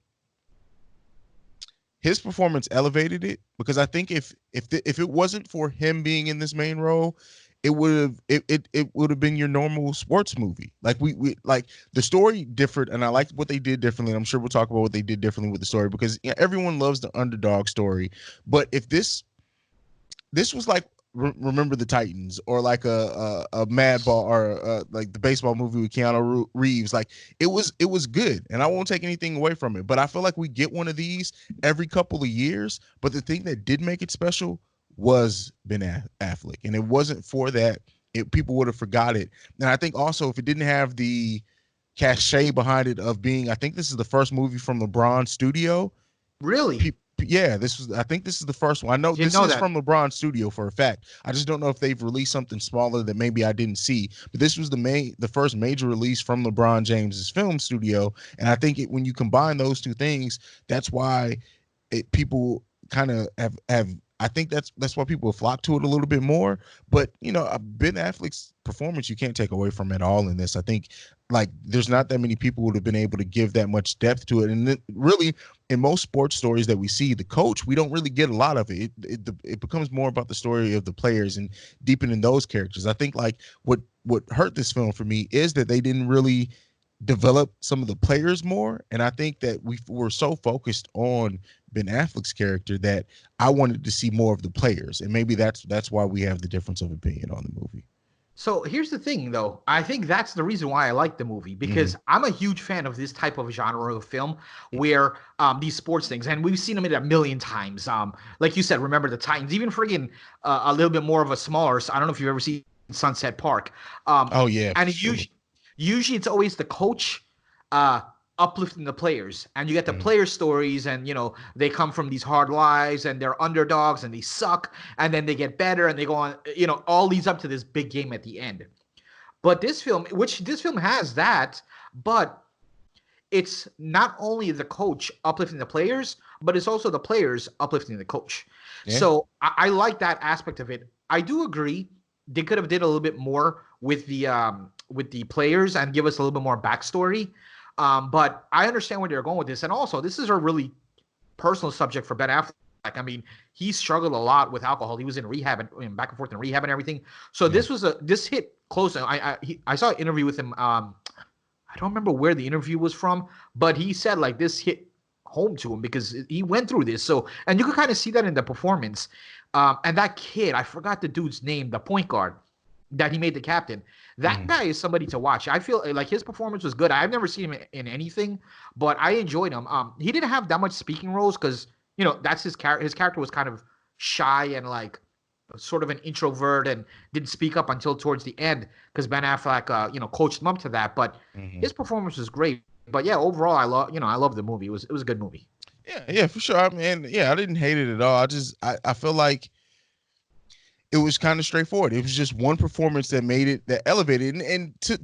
Speaker 1: his performance elevated it, because I think if it wasn't for him being in this main role, it would have been your normal sports movie. Like we like the story differed, and I liked what they did differently. And I'm sure we'll talk about what they did differently with the story, because everyone loves the underdog story. But if this was like Remember the Titans, or like a Mad Ball, or like the baseball movie with Keanu Reeves. Like it was good, and I won't take anything away from it. But I feel like we get one of these every couple of years. But the thing that did make it special was Ben Affleck, and it wasn't for that, people would have forgot it. And I think also, if it didn't have the cachet behind it of being, I think this is the first movie from LeBron studio.
Speaker 2: Really?
Speaker 1: Yeah, I think this is the first one. I know
Speaker 2: Didn't
Speaker 1: this
Speaker 2: know
Speaker 1: is
Speaker 2: that.
Speaker 1: from LeBron's studio for a fact. I just don't know if they've released something smaller that maybe I didn't see. But this was the first major release from LeBron James's film studio, and I think when you combine those two things, that's why people kind of have. I think that's why people flock to it a little bit more. But Ben Affleck's performance, you can't take away from it all in this. I think, like, there's not that many people who would have been able to give that much depth to it. And really, in most sports stories that we see, the coach, we don't really get a lot of it. It becomes more about the story of the players and deepening those characters. I think, like, what hurt this film for me is that they didn't really develop some of the players more. And I think that we were so focused on Ben Affleck's character that I wanted to see more of the players. And maybe that's why we have the difference of opinion on the movie.
Speaker 2: So here's the thing, though. I think that's the reason why I like the movie,
Speaker 1: Mm-hmm.
Speaker 2: because I'm a huge fan of this type of genre of film where these sports things, and we've seen them in a million times. Like you said, remember the Titans, even friggin' a little bit more of a smaller. I don't know if you've ever seen Sunset Park.
Speaker 1: Oh yeah,
Speaker 2: And
Speaker 1: for
Speaker 2: it
Speaker 1: sure.
Speaker 2: usually it's always the coach uh, uplifting the players, and you get the
Speaker 1: Mm-hmm.
Speaker 2: player stories, and they come from these hard lives, and they're underdogs, and they suck, and then they get better, and they go on. All leads up to this big game at the end. But this film has that, but it's not only the coach uplifting the players, but it's also the players uplifting the coach.
Speaker 1: Yeah.
Speaker 2: So I like that aspect of it. I do agree they could have did a little bit more with the players and give us a little bit more backstory. But I understand where they're going with this, and also this is a really personal subject for Ben Affleck. I mean, he struggled a lot with alcohol. He was in rehab and back and forth in rehab and everything. So
Speaker 1: Yeah.
Speaker 2: this hit close. I saw an interview with him. I don't remember where the interview was from, but he said like this hit home to him because he went through this. So, and you could kind of see that in the performance. And that kid, I forgot the dude's name, the point guard that he made the captain. That
Speaker 1: Mm-hmm.
Speaker 2: guy is somebody to watch. I feel like his performance was good. I've never seen him in anything, but I enjoyed him. He didn't have that much speaking roles because that's his character. His character was kind of shy and like sort of an introvert and didn't speak up until towards the end because Ben Affleck, coached him up to that. But
Speaker 1: Mm-hmm.
Speaker 2: his performance was great. But yeah, overall, I love the movie. It was a good movie.
Speaker 1: Yeah, for sure. I mean, yeah, I didn't hate it at all. I feel like it was kind of straightforward. It was just one performance that made it, that elevated, and to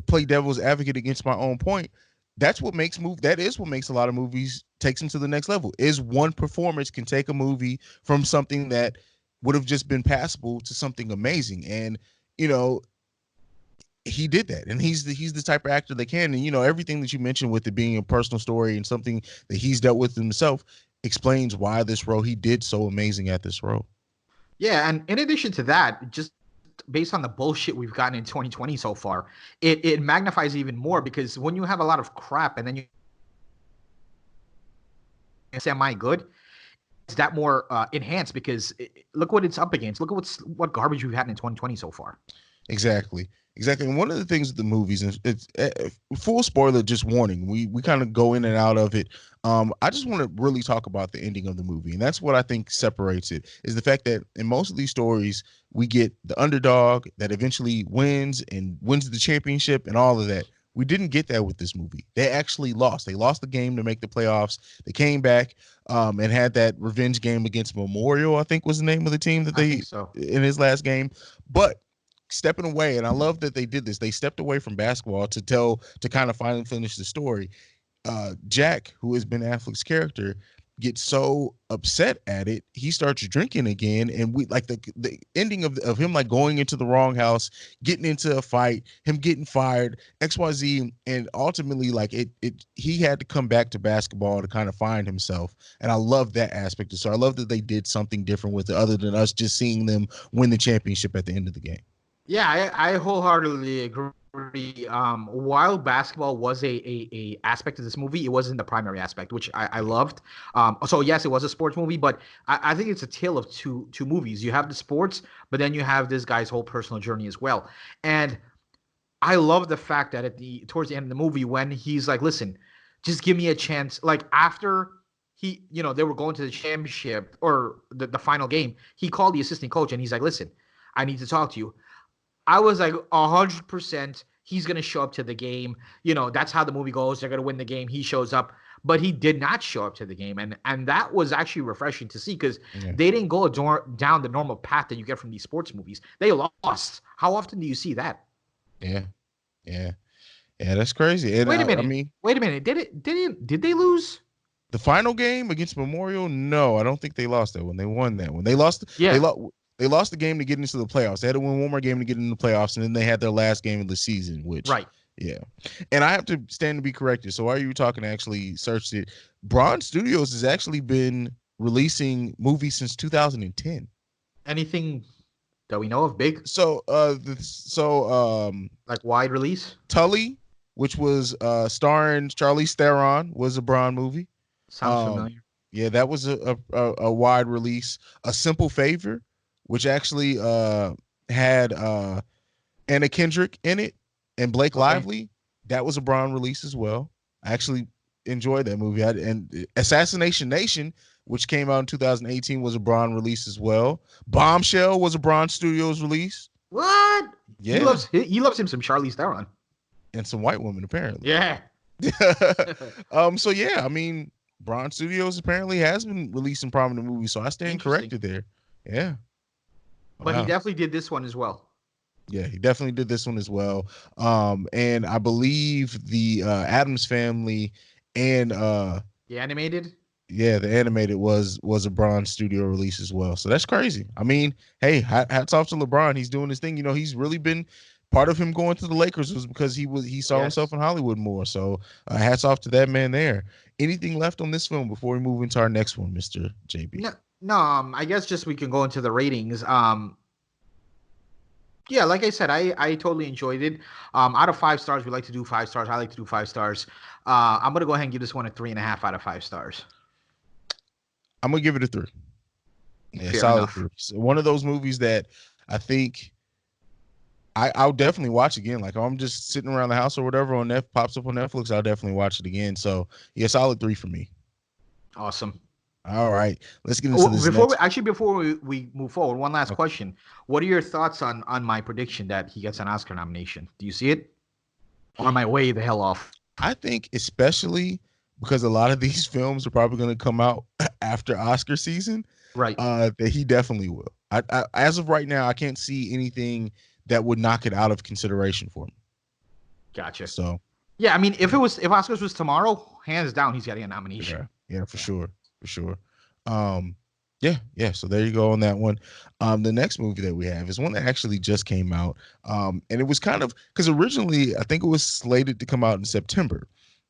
Speaker 1: play devil's advocate against my own point. That is what makes a lot of movies takes them to the next level. Is one performance can take a movie from something that would have just been passable to something amazing. And you know, he did that, and he's the type of actor that can. And everything that you mentioned with it being a personal story and something that he's dealt with himself explains why this role, he did so amazing at this role.
Speaker 2: Yeah, and in addition to that, just based on the bullshit we've gotten in 2020 so far, it magnifies even more because when you have a lot of crap and then you semi good, it's that more enhanced because look what it's up against. Look at what garbage we've had in 2020 so far.
Speaker 1: Exactly. Exactly. And one of the things with the movies, and it's full spoiler, just warning. We kind of go in and out of it. I just want to really talk about the ending of the movie, and that's what I think separates it. Is the fact that in most of these stories, we get the underdog that eventually wins and wins the championship and all of that. We didn't get that with this movie. They actually lost. They lost the game to make the playoffs. They came back and had that revenge game against Memorial, I think was the name of the team that
Speaker 2: I think
Speaker 1: they
Speaker 2: so.
Speaker 1: in his last game. But stepping away, and I love that they did this. They stepped away from basketball to kind of finally finish the story. Jack, who has been Affleck's character, gets so upset at it, he starts drinking again, and we like the ending of him like going into the wrong house, getting into a fight, him getting fired, XYZ, and ultimately like it he had to come back to basketball to kind of find himself, and I love that aspect of so I love that they did something different with it other than us just seeing them win the championship at the end of the game.
Speaker 2: Yeah, I wholeheartedly agree. While basketball was a aspect of this movie, it wasn't the primary aspect, which I loved. So yes, it was a sports movie, but I think it's a tale of two movies. You have the sports, but then you have this guy's whole personal journey as well. And I love the fact that towards the end of the movie, when he's like, "Listen, just give me a chance." Like after they were going to the championship or the final game, he called the assistant coach and he's like, "Listen, I need to talk to you." I was like 100%. He's gonna show up to the game. That's how the movie goes. They're gonna win the game. He shows up, but he did not show up to the game, and that was actually refreshing to see because
Speaker 1: Yeah.
Speaker 2: they didn't go down the normal path that you get from these sports movies. They lost. How often do you see that?
Speaker 1: Yeah. Yeah. Yeah, that's crazy. And
Speaker 2: Wait a
Speaker 1: I
Speaker 2: minute.
Speaker 1: mean,
Speaker 2: Wait a minute. Did they lose?
Speaker 1: the final game against Memorial, no, I don't think they lost that one. They won that one. They lost. They
Speaker 2: Yeah.
Speaker 1: lost. They lost the game to get into the playoffs. They had to win one more game to get into the playoffs, and then they had their last game of the season. Which,
Speaker 2: Right.
Speaker 1: yeah. And I have to stand to be corrected. So while you were talking, I actually searched it. Braun Studios has actually been releasing movies since 2010.
Speaker 2: Anything that we know of big,
Speaker 1: So
Speaker 2: like wide release?
Speaker 1: Tully, which was starring Charlize Theron, was a Braun movie.
Speaker 2: Sounds
Speaker 1: Um,
Speaker 2: familiar.
Speaker 1: yeah, that was a wide release. A Simple Favor, which actually had Anna Kendrick in it and Blake
Speaker 2: Okay.
Speaker 1: Lively. That was a Braun release as well. I actually enjoyed that movie. And Assassination Nation, which came out in 2018, was a Braun release as well. Bombshell was a Braun Studios release.
Speaker 2: What? He
Speaker 1: Yeah,
Speaker 2: loves he loves him some Charlize Theron.
Speaker 1: and some white women apparently.
Speaker 2: Yeah.
Speaker 1: So yeah, I mean, Braun Studios apparently has been releasing prominent movies, so I stand
Speaker 2: Interesting.
Speaker 1: corrected there. Yeah.
Speaker 2: But he
Speaker 1: Wow.
Speaker 2: definitely did this one as well.
Speaker 1: Yeah, he definitely did this one as well. And I believe the Adams Family and
Speaker 2: The animated.
Speaker 1: yeah, the animated was a Braun Studio release as well. So that's crazy. I mean, hey, hats off to LeBron. He's doing his thing. He's really been part of him going to the Lakers was because he saw himself
Speaker 2: Yes.
Speaker 1: in Hollywood more. So hats off to that man there. Anything left on this film before we move into our next one, Mister JB?
Speaker 2: No, no. I guess just we can go into the ratings. Yeah, like I said, I totally enjoyed it. Out of 5 stars, we like to do 5 stars. I like to do 5 stars. I'm gonna go ahead and give this one a 3.5 out of 5 stars.
Speaker 1: I'm gonna give it a 3. Yeah,
Speaker 2: Fair
Speaker 1: solid
Speaker 2: enough.
Speaker 1: 3. So one of those movies that I think I'll definitely watch again. Like I'm just sitting around the house or whatever on Net pops up on Netflix, I'll definitely watch it again. So yeah, solid 3 for me.
Speaker 2: Awesome.
Speaker 1: All right, let's get into
Speaker 2: Oh,
Speaker 1: this next.
Speaker 2: before we move forward, one last
Speaker 1: Okay.
Speaker 2: question. What are your thoughts on my prediction that he gets an Oscar nomination? Do you see it? Or am I way the hell off?
Speaker 1: I think especially because a lot of these films are probably going to come out after Oscar season,
Speaker 2: Right.
Speaker 1: that he definitely will. As of right now, I can't see anything that would knock it out of consideration for me.
Speaker 2: Gotcha.
Speaker 1: So
Speaker 2: Yeah, I mean, if Oscars was tomorrow, hands down, he's getting a
Speaker 1: yeah,
Speaker 2: nomination.
Speaker 1: yeah, for
Speaker 2: Yeah.
Speaker 1: sure, for sure. Um, yeah, yeah. So there you go on that one. The next movie that we have is one that actually just came out. And it was kind of because originally I think it was slated to come out in September.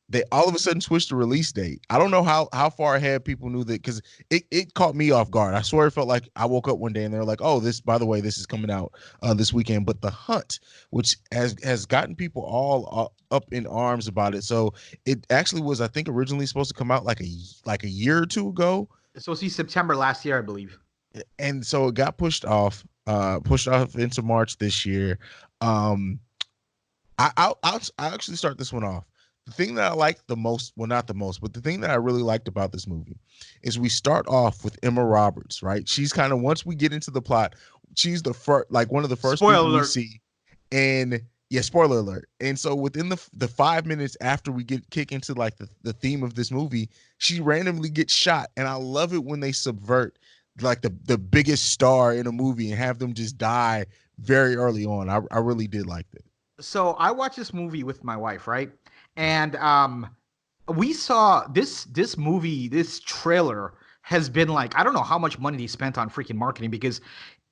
Speaker 1: They all of a sudden switched the release date. I don't know how far ahead people knew that because it caught me off guard. I swear it felt like I woke up one day and they're like, "Oh, this by the way, this is coming out this weekend." But The Hunt, which has gotten people all up in arms about it. So it actually was, I think, originally supposed to come out like a year or two ago,
Speaker 2: So see September last year, I believe.
Speaker 1: and so it got pushed off. pushed off into March this year. Um, I'll actually start this one off. The thing that I liked the most, well, not the most, but the thing that I really liked about this movie is we start off with Emma Roberts, right? She's kind of, once we get into the plot, she's the first, like one of the first
Speaker 2: Spoiler
Speaker 1: people we
Speaker 2: alert.
Speaker 1: see. And yeah, spoiler alert. And so within the 5 minutes after we get kick into like the theme of this movie, she randomly gets shot. And I love it when they subvert like the biggest star in a movie and have them just die very early on. I really did like that.
Speaker 2: So I watched this movie with my wife, right? And we saw this movie, this trailer has been like, I don't know how much money they spent on freaking marketing, because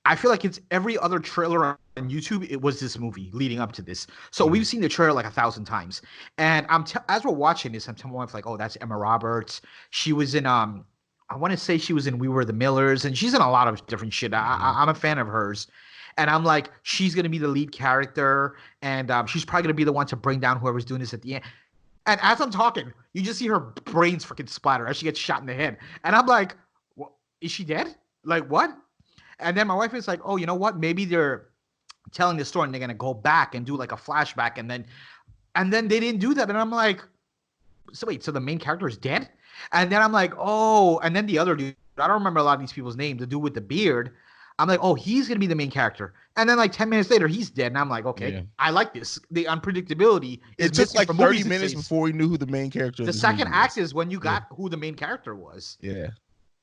Speaker 2: I feel like it's every other trailer on YouTube. It was this movie leading up to this. So we've seen the trailer like 1,000 times. And as we're watching this, I'm telling my wife like, oh, that's Emma Roberts. She was in I want to say she was in We Were the Millers, and she's in a lot of different shit. I'm a fan of hers. And I'm like, she's gonna be the lead character, and she's probably gonna be the one to bring down whoever's doing this at the end. And as I'm talking, you just see her brains freaking splatter as she gets shot in the head. And I'm like, is she dead? Like, what? And then my wife is like, oh, you know what? Maybe they're telling the story and they're gonna go back and do like a flashback, and then they didn't do that. And I'm like, so wait, so the main character is dead? And then I'm like, oh, and then the other dude, I don't remember a lot of these people's names, the dude with the beard. I'm like, oh, he's gonna be the main character. And then like 10 minutes later, he's dead. And I'm like, okay,
Speaker 1: Yeah.
Speaker 2: I like this. The unpredictability is
Speaker 1: It took
Speaker 2: missing
Speaker 1: like
Speaker 2: from
Speaker 1: 30
Speaker 2: movies these
Speaker 1: minutes
Speaker 2: days.
Speaker 1: before we knew who the main character of
Speaker 2: The
Speaker 1: this
Speaker 2: second
Speaker 1: movie
Speaker 2: act
Speaker 1: was.
Speaker 2: is when you got who the main character was.
Speaker 1: Yeah.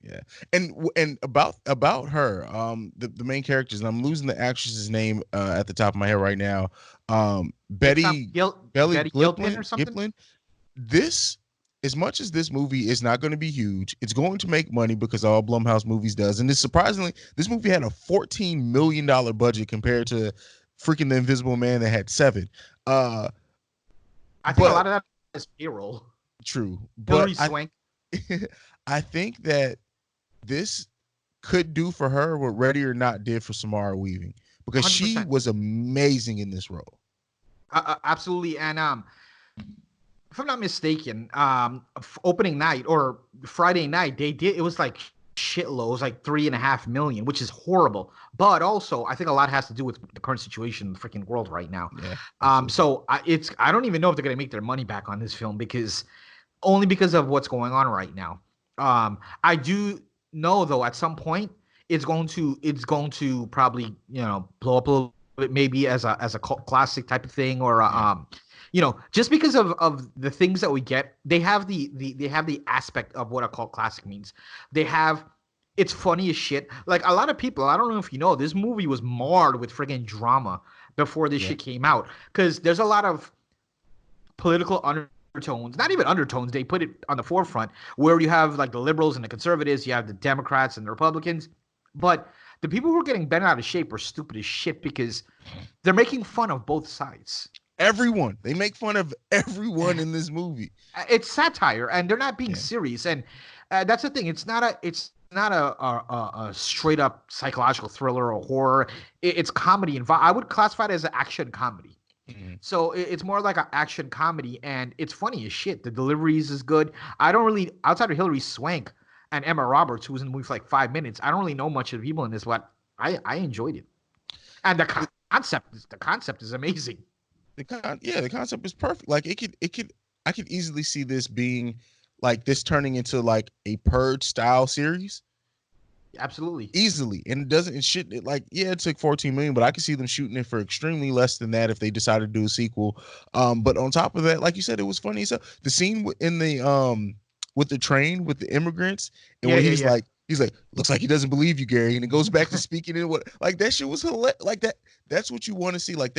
Speaker 1: Yeah. And about her, the main characters, and I'm losing the actress's name at the top of my head right now. Betty
Speaker 2: Betty Gilpin or something.
Speaker 1: Giplin. This, as much as this movie is not going to be huge, it's going to make money because all Blumhouse movies does. And it's surprisingly, this movie had a $14 million budget compared to freaking The Invisible Man that had 7.
Speaker 2: I think
Speaker 1: But
Speaker 2: a lot of that is payroll.
Speaker 1: true.
Speaker 2: Hillary
Speaker 1: But
Speaker 2: Swank.
Speaker 1: I think that this could do for her what Ready or Not did for Samara Weaving, because she
Speaker 2: 100%.
Speaker 1: was amazing in this role.
Speaker 2: Absolutely. And if I'm not mistaken, opening night or Friday night, it was like shitload. It was like 3.5 million, which is horrible. But also, I think a lot has to do with the current situation in the freaking world right now.
Speaker 1: Yeah.
Speaker 2: So I don't even know if they're gonna make their money back on this film, because of what's going on right now. I do know though, at some point it's going to probably, blow up a little bit, maybe as a cult classic type of thing, or just because of the things that we get. They have the aspect of what a cult classic means. It's funny as shit. Like, a lot of people, I don't know if you know, this movie was marred with friggin' drama before this shit came out, because there's a lot of political undertones, not even undertones, they put it on the forefront, where you have like the liberals and the conservatives, you have the Democrats and the Republicans. But the people who are getting bent out of shape are stupid as shit, because they're making fun of both sides.
Speaker 1: Everyone, they make fun of everyone in this movie.
Speaker 2: It's satire, and they're not being serious. And that's the thing. It's not a straight up psychological thriller or horror. It's comedy. I would classify it as an action comedy.
Speaker 1: Mm-hmm.
Speaker 2: So it's more like an action comedy, and it's funny as shit. The deliveries is good. I don't really, outside of Hillary Swank and Emma Roberts, who was in the movie for like 5 minutes, I don't really know much of the people in this, but I enjoyed it. And the concept is amazing.
Speaker 1: The concept is perfect. Like, I could easily see this being like this turning into like a Purge style series.
Speaker 2: Absolutely.
Speaker 1: Easily. And it took 14 million, but I could see them shooting it for extremely less than that if they decided to do a sequel. But on top of that, like you said, it was funny. So the scene in the with the train with the immigrants, and when he's like, looks like he doesn't believe you, Gary, and it goes back to speaking in what, like, that shit was hilarious. Like, that's what you want to see. Like,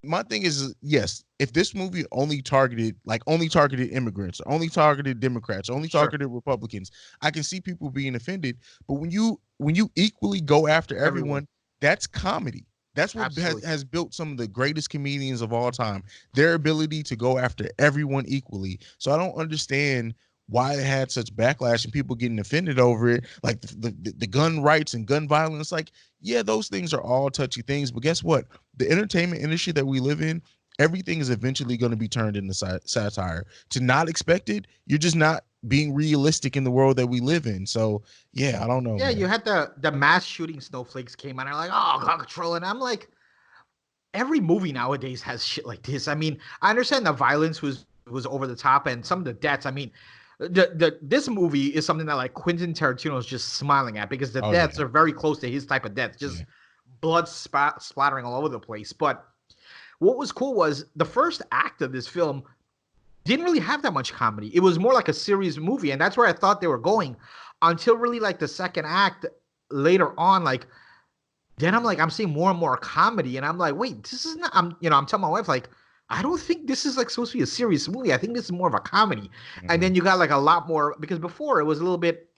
Speaker 1: my thing is, yes, if this movie only targeted immigrants, or only targeted Democrats, or only targeted Republicans, I can see people being offended. But when you equally go after everyone, that's comedy. That's what has built some of the greatest comedians of all time, their ability to go after everyone equally. So I don't understand why it had such backlash and people getting offended over it. Like the gun rights and gun violence, like, yeah, those things are all touchy things, but guess what? The entertainment industry that we live in, everything is eventually going to be turned into satire. To not expect it, you're just not being realistic in the world that we live in. So yeah, I don't know,
Speaker 2: Yeah, you
Speaker 1: man.
Speaker 2: had the mass shooting snowflakes came out and like, oh, gun control. And I'm like, every movie nowadays has shit like this. I mean, I understand the violence was over the top and some of the deaths. I mean, this movie is something that like Quentin Tarantino is just smiling at because the
Speaker 1: Oh
Speaker 2: deaths
Speaker 1: yeah,
Speaker 2: are very close to his type of death, just
Speaker 1: yeah.
Speaker 2: blood splattering all over the place. But what was cool was the first act of this film didn't really have that much comedy. It was more like a serious movie, and that's where I thought they were going until really like the second act later on. Like then I'm like, I'm seeing more and more comedy, and I'm like, wait, this is not. I'm telling my wife like, I don't think this is like supposed to be a serious movie. I think this is more of a comedy. And
Speaker 1: Mhm.
Speaker 2: then you got like a lot more because before it was a little bit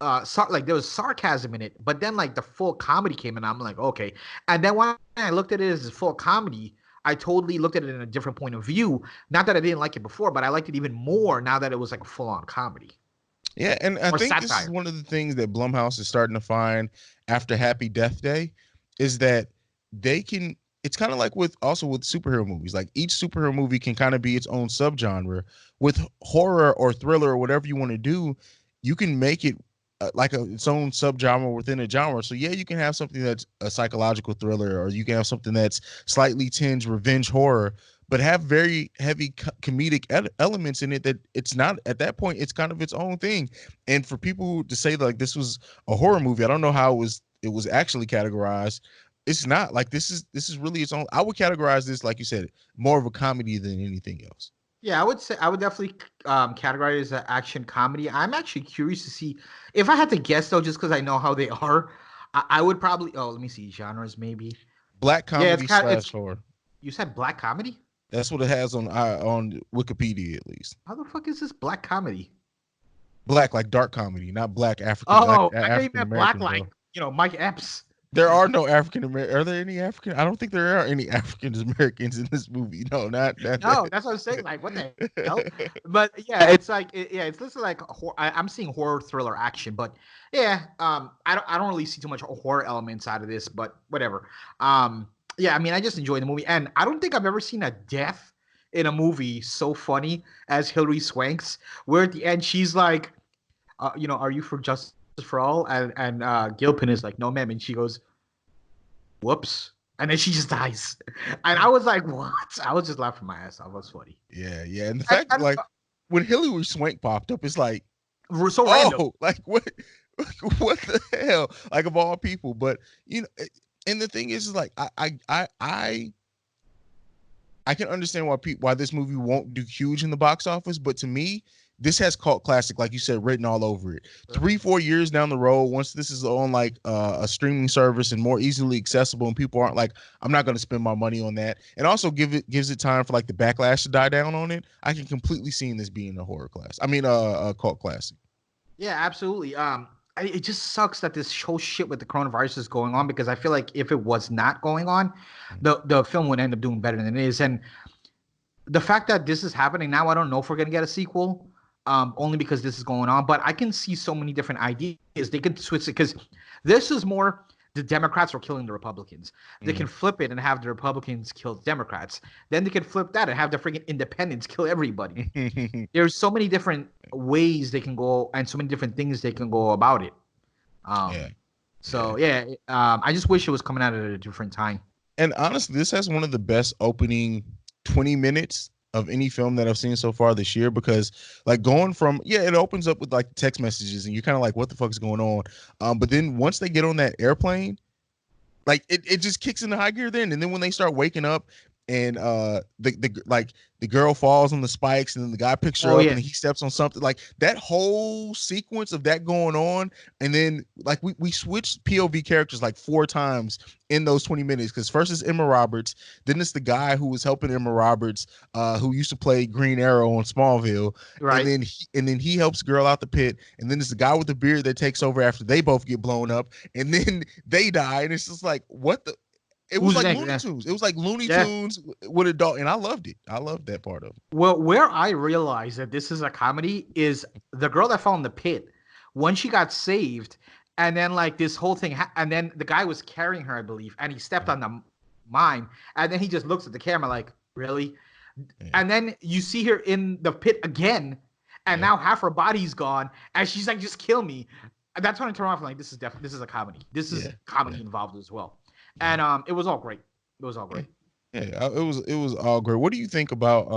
Speaker 2: like there was sarcasm in it, but then like the full comedy came and I'm like, okay. And then when I looked at it as full comedy, I totally looked at it in a different point of view. Not that I didn't like it before, but I liked it even more now that it was like a full on comedy
Speaker 1: Yeah, and I
Speaker 2: or
Speaker 1: think this is
Speaker 2: satire.
Speaker 1: one of the things that Blumhouse is starting to find after Happy Death Day is that they can it's kind of like with also with superhero movies. Like each superhero movie can kind of be its own subgenre. With horror or thriller or whatever you want to do, you can make it like its own subgenre within a genre. So yeah, you can have something that's a psychological thriller or you can have something that's slightly tinged revenge horror, but have very heavy comedic elements in it that it's not at that point it's kind of its own thing. And for people to say like this was a horror movie, I don't know how it was actually categorized. It's not like this is really its own. I would categorize this like you said more of a comedy than anything else.
Speaker 2: Yeah, I would say I would definitely categorize it as an action comedy. I'm actually curious to see if I had to guess though, just because I know how they are. I would probably. Oh, let me see genres maybe.
Speaker 1: Black
Speaker 2: Yeah, it's
Speaker 1: comedy
Speaker 2: kind of
Speaker 1: slash
Speaker 2: it's.
Speaker 1: horror.
Speaker 2: You said black comedy.
Speaker 1: That's what it has on Wikipedia at least.
Speaker 2: How the fuck is this black comedy?
Speaker 1: Black like dark comedy, not black
Speaker 2: Oh, I thought you
Speaker 1: African
Speaker 2: meant black
Speaker 1: American,
Speaker 2: like,
Speaker 1: bro.
Speaker 2: Mike Epps.
Speaker 1: There are no African American. Are there any African? I don't think there are any African Americans in this movie. No, not
Speaker 2: No, that's what I'm saying. Like, what the hell? But yeah, it's like, yeah, it's listed like I'm seeing horror, thriller, action. But yeah, I don't really see too much horror elements out of this. But whatever. Yeah, I mean, I just enjoy the movie, and I don't think I've ever seen a death in a movie so funny as Hilary Swank's, where at the end she's like, are you for justice for all? And Gilpin is like, no, ma'am, and she goes, whoops. And then she just dies. And I was like, what? I was just laughing my ass off. It was funny.
Speaker 1: Yeah, yeah. And the
Speaker 2: And,
Speaker 1: fact that like when Hillary Swank popped up, it's like,
Speaker 2: so random.
Speaker 1: oh, like what what the hell? Like of all people. But and the thing is like I can understand why this movie won't do huge in the box office, but to me, this has cult classic, like you said, written all over it. 3-4 years down the road, once this is on like a streaming service and more easily accessible, and people aren't like, I'm not going to spend my money on that, and also gives it time for like the backlash to die down on it. I can completely see this being a horror class. I mean, a cult classic.
Speaker 2: Yeah, absolutely. It just sucks that this whole shit with the coronavirus is going on because I feel like if it was not going on, the film would end up doing better than it is. And the fact that this is happening now, I don't know if we're gonna get a sequel. Only because this is going on, but I can see so many different ideas. They can switch it because this is more the Democrats are killing the Republicans. They can flip it and have the Republicans kill the Democrats. Then they can flip that and have the freaking independents kill everybody. There's so many different ways they can go and so many different things they can go about it.
Speaker 1: Yeah, yeah.
Speaker 2: So yeah, I just wish it was coming out at a different time.
Speaker 1: And honestly, this has one of the best opening 20 minutes of any film that I've seen so far this year because like going from it opens up with like text messages and you're kind of like what the fuck is going on, but then once they get on that airplane, like it just kicks into high gear then, and then when they start waking up and the girl falls on the spikes and then the guy picks her
Speaker 2: Oh
Speaker 1: up
Speaker 2: yeah,
Speaker 1: and he steps on something, like that whole sequence of that going on, and then like we switched POV characters like 4 times in those 20 minutes because first it's Emma Roberts, then it's the guy who was helping Emma Roberts, who used to play Green Arrow on Smallville, and
Speaker 2: right.
Speaker 1: then he helps girl out the pit, and then it's the guy with the beard that takes over after they both get blown up, and then they die, and it's just like what the it was
Speaker 2: Who's
Speaker 1: like
Speaker 2: next?
Speaker 1: Looney
Speaker 2: Yeah.
Speaker 1: Tunes. It was like Looney
Speaker 2: Yeah.
Speaker 1: Tunes with adult, and I loved it. I loved that part of it.
Speaker 2: Well, where I realized that this is a comedy is the girl that fell in the pit when she got saved, and then like this whole thing, and then the guy was carrying her, I believe, and he stepped on the mine, and then he just looks at the camera like, really?
Speaker 1: Yeah.
Speaker 2: And then you see her in the pit again, and
Speaker 1: Yeah.
Speaker 2: now half her body's gone, and she's like, "Just kill me." And that's when I turn off. Like, this is definitely this is a comedy. This is
Speaker 1: Yeah. Yeah.
Speaker 2: comedy involved as well,
Speaker 1: Yeah.
Speaker 2: and it was all great. It was all
Speaker 1: Yeah.
Speaker 2: great.
Speaker 1: Yeah, it was all great. What do you think about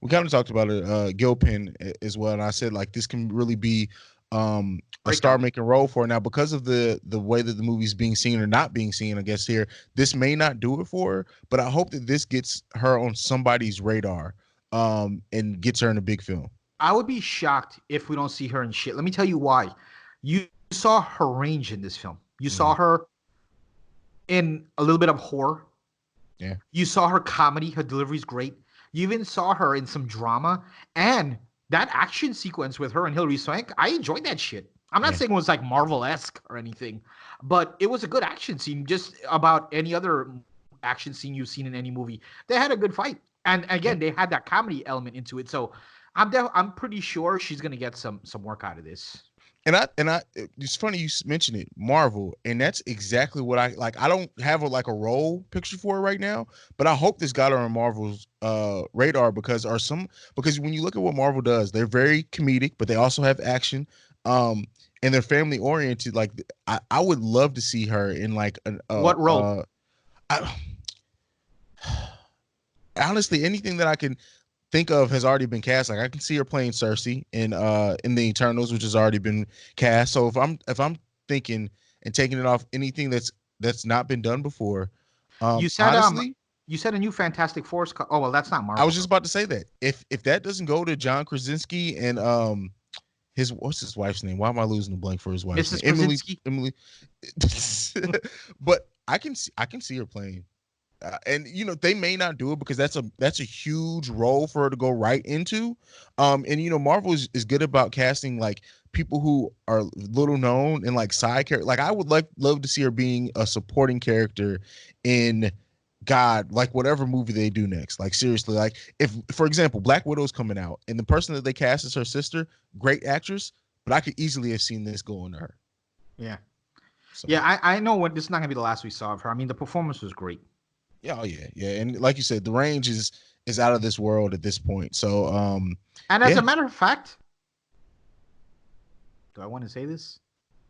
Speaker 1: we kind of talked about it Gilpin as well, and I said like this can really be a star
Speaker 2: Breakout.
Speaker 1: making role for her now because of the way that the movie's being seen or not being seen. I guess here this may not do it for her, but I hope that this gets her on somebody's radar and gets her in a big film.
Speaker 2: I would be shocked if we don't see her in shit. Let me tell you why. You saw her range in this film. You
Speaker 1: Mhm.
Speaker 2: saw her in a little bit of horror.
Speaker 1: Yeah.
Speaker 2: You saw her comedy. Her delivery's great. You even saw her in some drama. And that action sequence with her and Hilary Swank, I enjoyed that shit. I'm not
Speaker 1: Yeah.
Speaker 2: saying it was like Marvel-esque or anything, but it was a good action scene, just about any other action scene you've seen in any movie. They had a good fight. And
Speaker 1: Yeah.
Speaker 2: again, they had that comedy element into it. So I'm pretty sure she's gonna get some work out of this.
Speaker 1: And I it's funny you mention it, Marvel, and that's exactly what I like. I don't have a role picture for it right now, but I hope this got her on Marvel's radar because when you look at what Marvel does, they're very comedic, but they also have action. Um and they're family oriented. Like I would love to see her in like an
Speaker 2: What role?
Speaker 1: I, honestly anything that I can think of has already been cast. Like I can see her playing Cersei in the Eternals, which has already been cast. So if I'm thinking and taking it off anything that's not been done before,
Speaker 2: You said
Speaker 1: honestly,
Speaker 2: you said a new Fantastic Four. Oh well, that's not
Speaker 1: I was
Speaker 2: Marvel
Speaker 1: just
Speaker 2: though.
Speaker 1: about to say that if that doesn't go to John Krasinski and his what's his wife's name? Why am I losing the blank for his wife's name?
Speaker 2: Mrs. Krasinski.
Speaker 1: Emily. But I can see her playing and they may not do it because that's a huge role for her to go right into and Marvel is good about casting like people who are little known and like side character. Like I would love to see her being a supporting character in God, like whatever movie they do next. Like seriously, like if for example Black Widow's coming out and the person that they cast is her sister, great actress, but I could easily have seen this going to her.
Speaker 2: Yeah,
Speaker 1: So
Speaker 2: yeah. I know what this is not gonna be the last we saw of her. I mean, the performance was great.
Speaker 1: yeah, oh yeah, yeah, and like you said, the range is out of this world at this point. So
Speaker 2: And as
Speaker 1: yeah,
Speaker 2: a matter of fact, do I want to say this?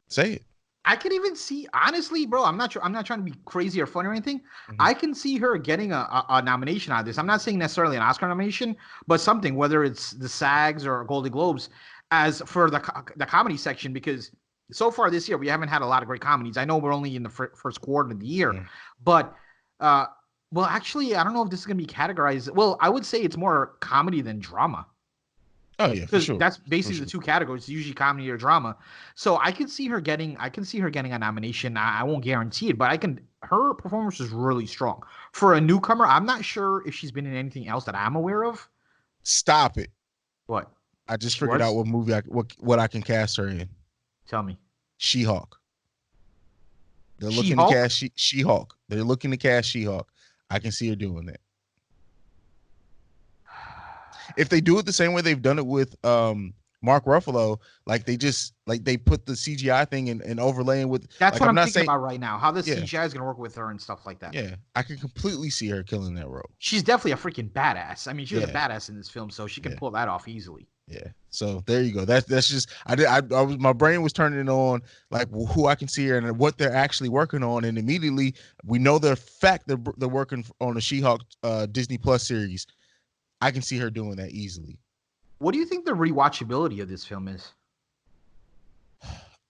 Speaker 1: say it.
Speaker 2: I can even see, honestly, bro. I'm not sure. I'm not trying to be crazy or funny or anything.
Speaker 1: Mhm.
Speaker 2: I can see her getting a nomination out of this. I'm not saying necessarily an Oscar nomination, but something, whether it's the SAGs or Golden Globes, as for the comedy section, because so far this year we haven't had a lot of great comedies. I know we're only in the first quarter of the year,
Speaker 1: Yeah.
Speaker 2: but uh, well, actually, I don't know if this is gonna be categorized. Well, I would say it's more comedy than drama,
Speaker 1: Oh yeah, for
Speaker 2: because
Speaker 1: sure,
Speaker 2: that's
Speaker 1: for
Speaker 2: basically the
Speaker 1: sure.
Speaker 2: two categories, usually comedy or drama. So I can see her getting a nomination. I won't guarantee it, but I can. Her performance is really strong for a newcomer. I'm not sure if she's been in anything else that I'm aware of.
Speaker 1: Stop it.
Speaker 2: What
Speaker 1: I just
Speaker 2: she
Speaker 1: figured out
Speaker 2: was?
Speaker 1: what movie what I can cast her in.
Speaker 2: Tell me.
Speaker 1: She-Hulk. They're
Speaker 2: She
Speaker 1: looking to
Speaker 2: Hulk.
Speaker 1: cast She-Hulk. They're looking to cast She-Hulk. I can see her doing that. If they do it the same way they've done it with Mark Ruffalo, like they just like they put the CGI thing and overlaying with
Speaker 2: That's
Speaker 1: like
Speaker 2: what
Speaker 1: I'm
Speaker 2: I'm
Speaker 1: not
Speaker 2: thinking
Speaker 1: saying
Speaker 2: about right now. How the
Speaker 1: yeah,
Speaker 2: CGI is gonna work with her and stuff like that.
Speaker 1: yeah. I can completely see her killing that role.
Speaker 2: She's definitely a freaking badass. I mean, she was a
Speaker 1: Yeah,
Speaker 2: badass in this film, so she can
Speaker 1: yeah.
Speaker 2: pull that off easily.
Speaker 1: Yeah. So there you go. That's just I was my brain was turning it on like who I can see here and what they're actually working on, and immediately we know the fact they're working on a She-Hulk Disney Plus series. I can see her doing that easily.
Speaker 2: What do you think the rewatchability of this film is?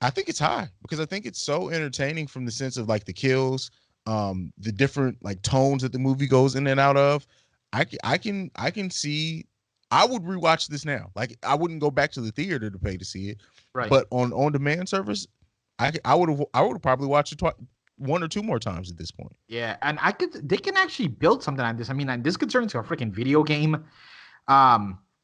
Speaker 1: I think it's high because I think it's so entertaining from the sense of like the kills, the different like tones that the movie goes in and out of. I can see. I would rewatch this now. Like I wouldn't go back to the theater to pay to see it,
Speaker 2: Right.
Speaker 1: but on demand service, I would have probably watched it one or two more times at this point.
Speaker 2: Yeah, and they can actually build something on this. I mean, and this could turn into a freaking video game.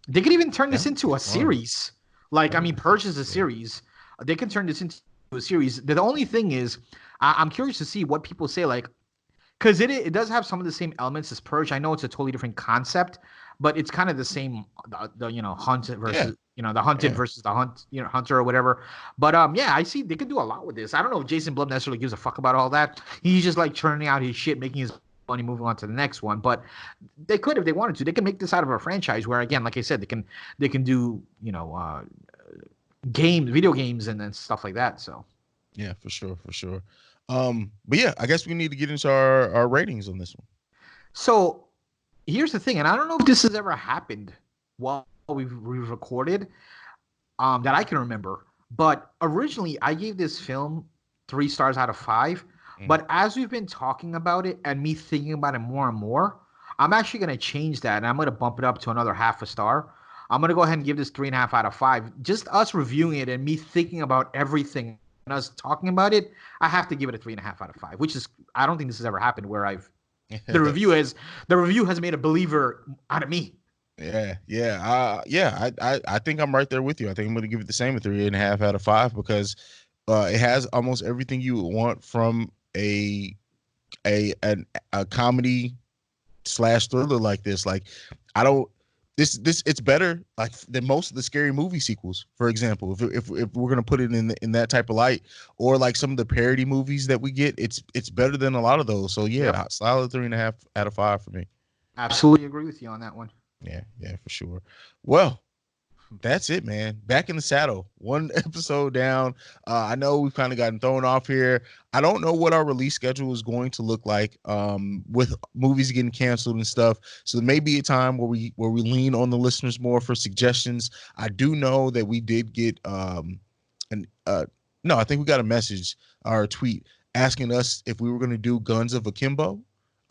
Speaker 2: They could even turn
Speaker 1: That
Speaker 2: this
Speaker 1: would be
Speaker 2: into a
Speaker 1: fun.
Speaker 2: series. Like,
Speaker 1: That
Speaker 2: I
Speaker 1: would
Speaker 2: mean,
Speaker 1: be fun.
Speaker 2: purchase a
Speaker 1: Yeah.
Speaker 2: series. They can turn this into a series. The only thing is, I'm curious to see what people say. Like, because it does have some of the same elements as Purge. I know it's a totally different concept, but it's kind of the same. The hunted
Speaker 1: Yeah.
Speaker 2: versus the hunted
Speaker 1: Yeah.
Speaker 2: versus the hunter or whatever. But yeah, I see they could do a lot with this. I don't know if Jason Blum necessarily gives a fuck about all that. He's just like churning out his shit, making his and moving on to the next one. But they could, if they wanted to, they can make this out of a franchise where, again, like I said, they can do video games and stuff like that. So
Speaker 1: Yeah, for sure, for sure. But yeah, I guess we need to get into our ratings on this one.
Speaker 2: so here's the thing, and I don't know if this has ever happened while we've recorded, that I can remember. But originally, I gave this film 3 stars out of 5. But as we've been talking about it and me thinking about it more and more, I'm actually going to change that, and I'm going to bump it up to another half a star. I'm going to go ahead and give this 3.5 out of 5. Just us reviewing it and me thinking about everything and us talking about it, I have to give it a 3.5 out of 5, which is, I don't think this has ever happened where the review has made a believer out of me.
Speaker 1: I think I'm right there with you. I think I'm going to give it the same, a 3.5 out of 5, because it has almost everything you would want from a comedy slash thriller like this. Like, I don't this it's better like than most of the scary movie sequels, for example. If we're gonna put it in that type of light, or like some of the parody movies that we get, it's better than a lot of those. So yeah,
Speaker 2: Yep.
Speaker 1: solid 3.5 out of 5 for me.
Speaker 2: Absolutely agree with you on that one.
Speaker 1: Yeah, for sure. Well, that's it, man. Back in the saddle. One episode down. I know we've kind of gotten thrown off here. I don't know what our release schedule is going to look like with movies getting canceled and stuff. So there may be a time where we lean on the listeners more for suggestions. I do know that we did get an no, I think we got a message or a tweet asking us if we were going to do Guns of Akimbo,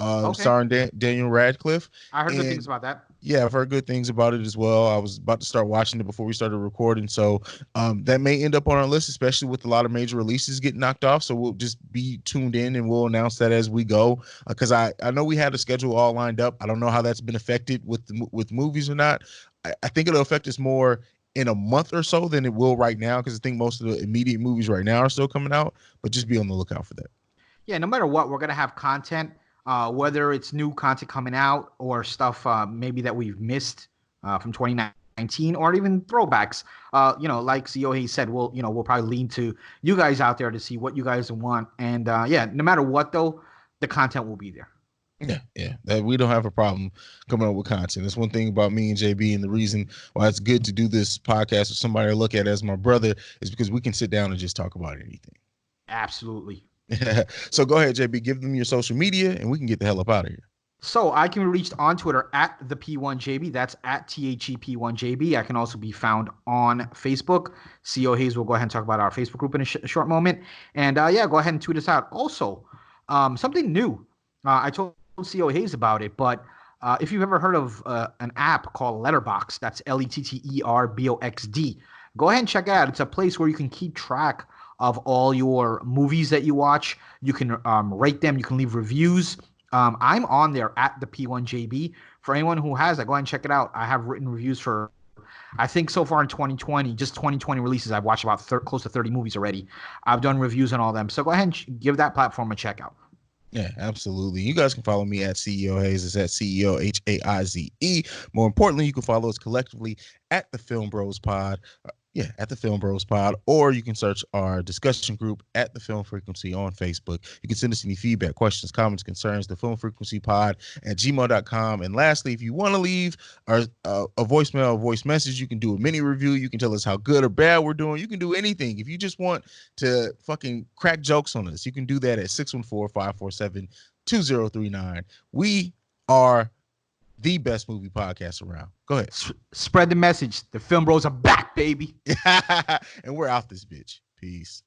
Speaker 2: Okay.
Speaker 1: starring Daniel Radcliffe.
Speaker 2: I heard good things
Speaker 1: And
Speaker 2: about that.
Speaker 1: yeah, I've heard good things about it as well. I was about to start watching it before we started recording, so that may end up on our list, especially with a lot of major releases getting knocked off. So we'll just be tuned in, and we'll announce that as we go. Because I know we had a schedule all lined up. I don't know how that's been affected with movies or not. I think it'll affect us more in a month or so than it will right now, because I think most of the immediate movies right now are still coming out. But just be on the lookout for that.
Speaker 2: Yeah, no matter what, we're gonna have content, whether it's new content coming out or stuff maybe that we've missed from 2019, or even throwbacks. Like CEO Hayes said, we'll probably lean to you guys out there to see what you guys want, and yeah, no matter what though, the content will be there.
Speaker 1: Yeah. That we don't have a problem coming up with content. That's one thing about me and JB, and the reason why it's good to do this podcast with somebody I look at as my brother is because we can sit down and just talk about anything.
Speaker 2: Absolutely.
Speaker 1: So go ahead, JB, give them your social media, and we can get the hell up out of here.
Speaker 2: So I can be reached on Twitter at the P1JB. That's at THEP1JB. I can also be found on Facebook. CO Hayes will go ahead and talk about our Facebook group in a short moment. And yeah, go ahead and tweet us out. Also, something new. I told CO Hayes about it, but if you've ever heard of an app called Letterboxd, that's Letterboxd, go ahead and check it out. It's a place where you can keep track of all your movies that you watch. You can rate them. You can leave reviews. I'm on there at the P1JB. For anyone who has that, go ahead and check it out. I have written reviews for, I think so far in 2020, just 2020 releases, I've watched about close to 30 movies already. I've done reviews on all of them. So go ahead and give that platform a check out.
Speaker 1: Yeah, absolutely. You guys can follow me at CEO Hayes. It's at CEO Haize. More importantly, you can follow us collectively at the Film Bros Pod. At the Film Bros Pod, or you can search our discussion group at the Film Frequency on Facebook. You can send us any feedback, questions, comments, concerns, the Film Frequency Pod at gmail.com. And lastly, if you want to leave a voicemail, a voice message, you can do a mini review. You can tell us how good or bad we're doing. You can do anything. If you just want to fucking crack jokes on us, you can do that at 614-547-2039. We are the best movie podcast around. Go ahead.
Speaker 2: Spread the message. The Film Bros are back, baby.
Speaker 1: And we're out this bitch. Peace.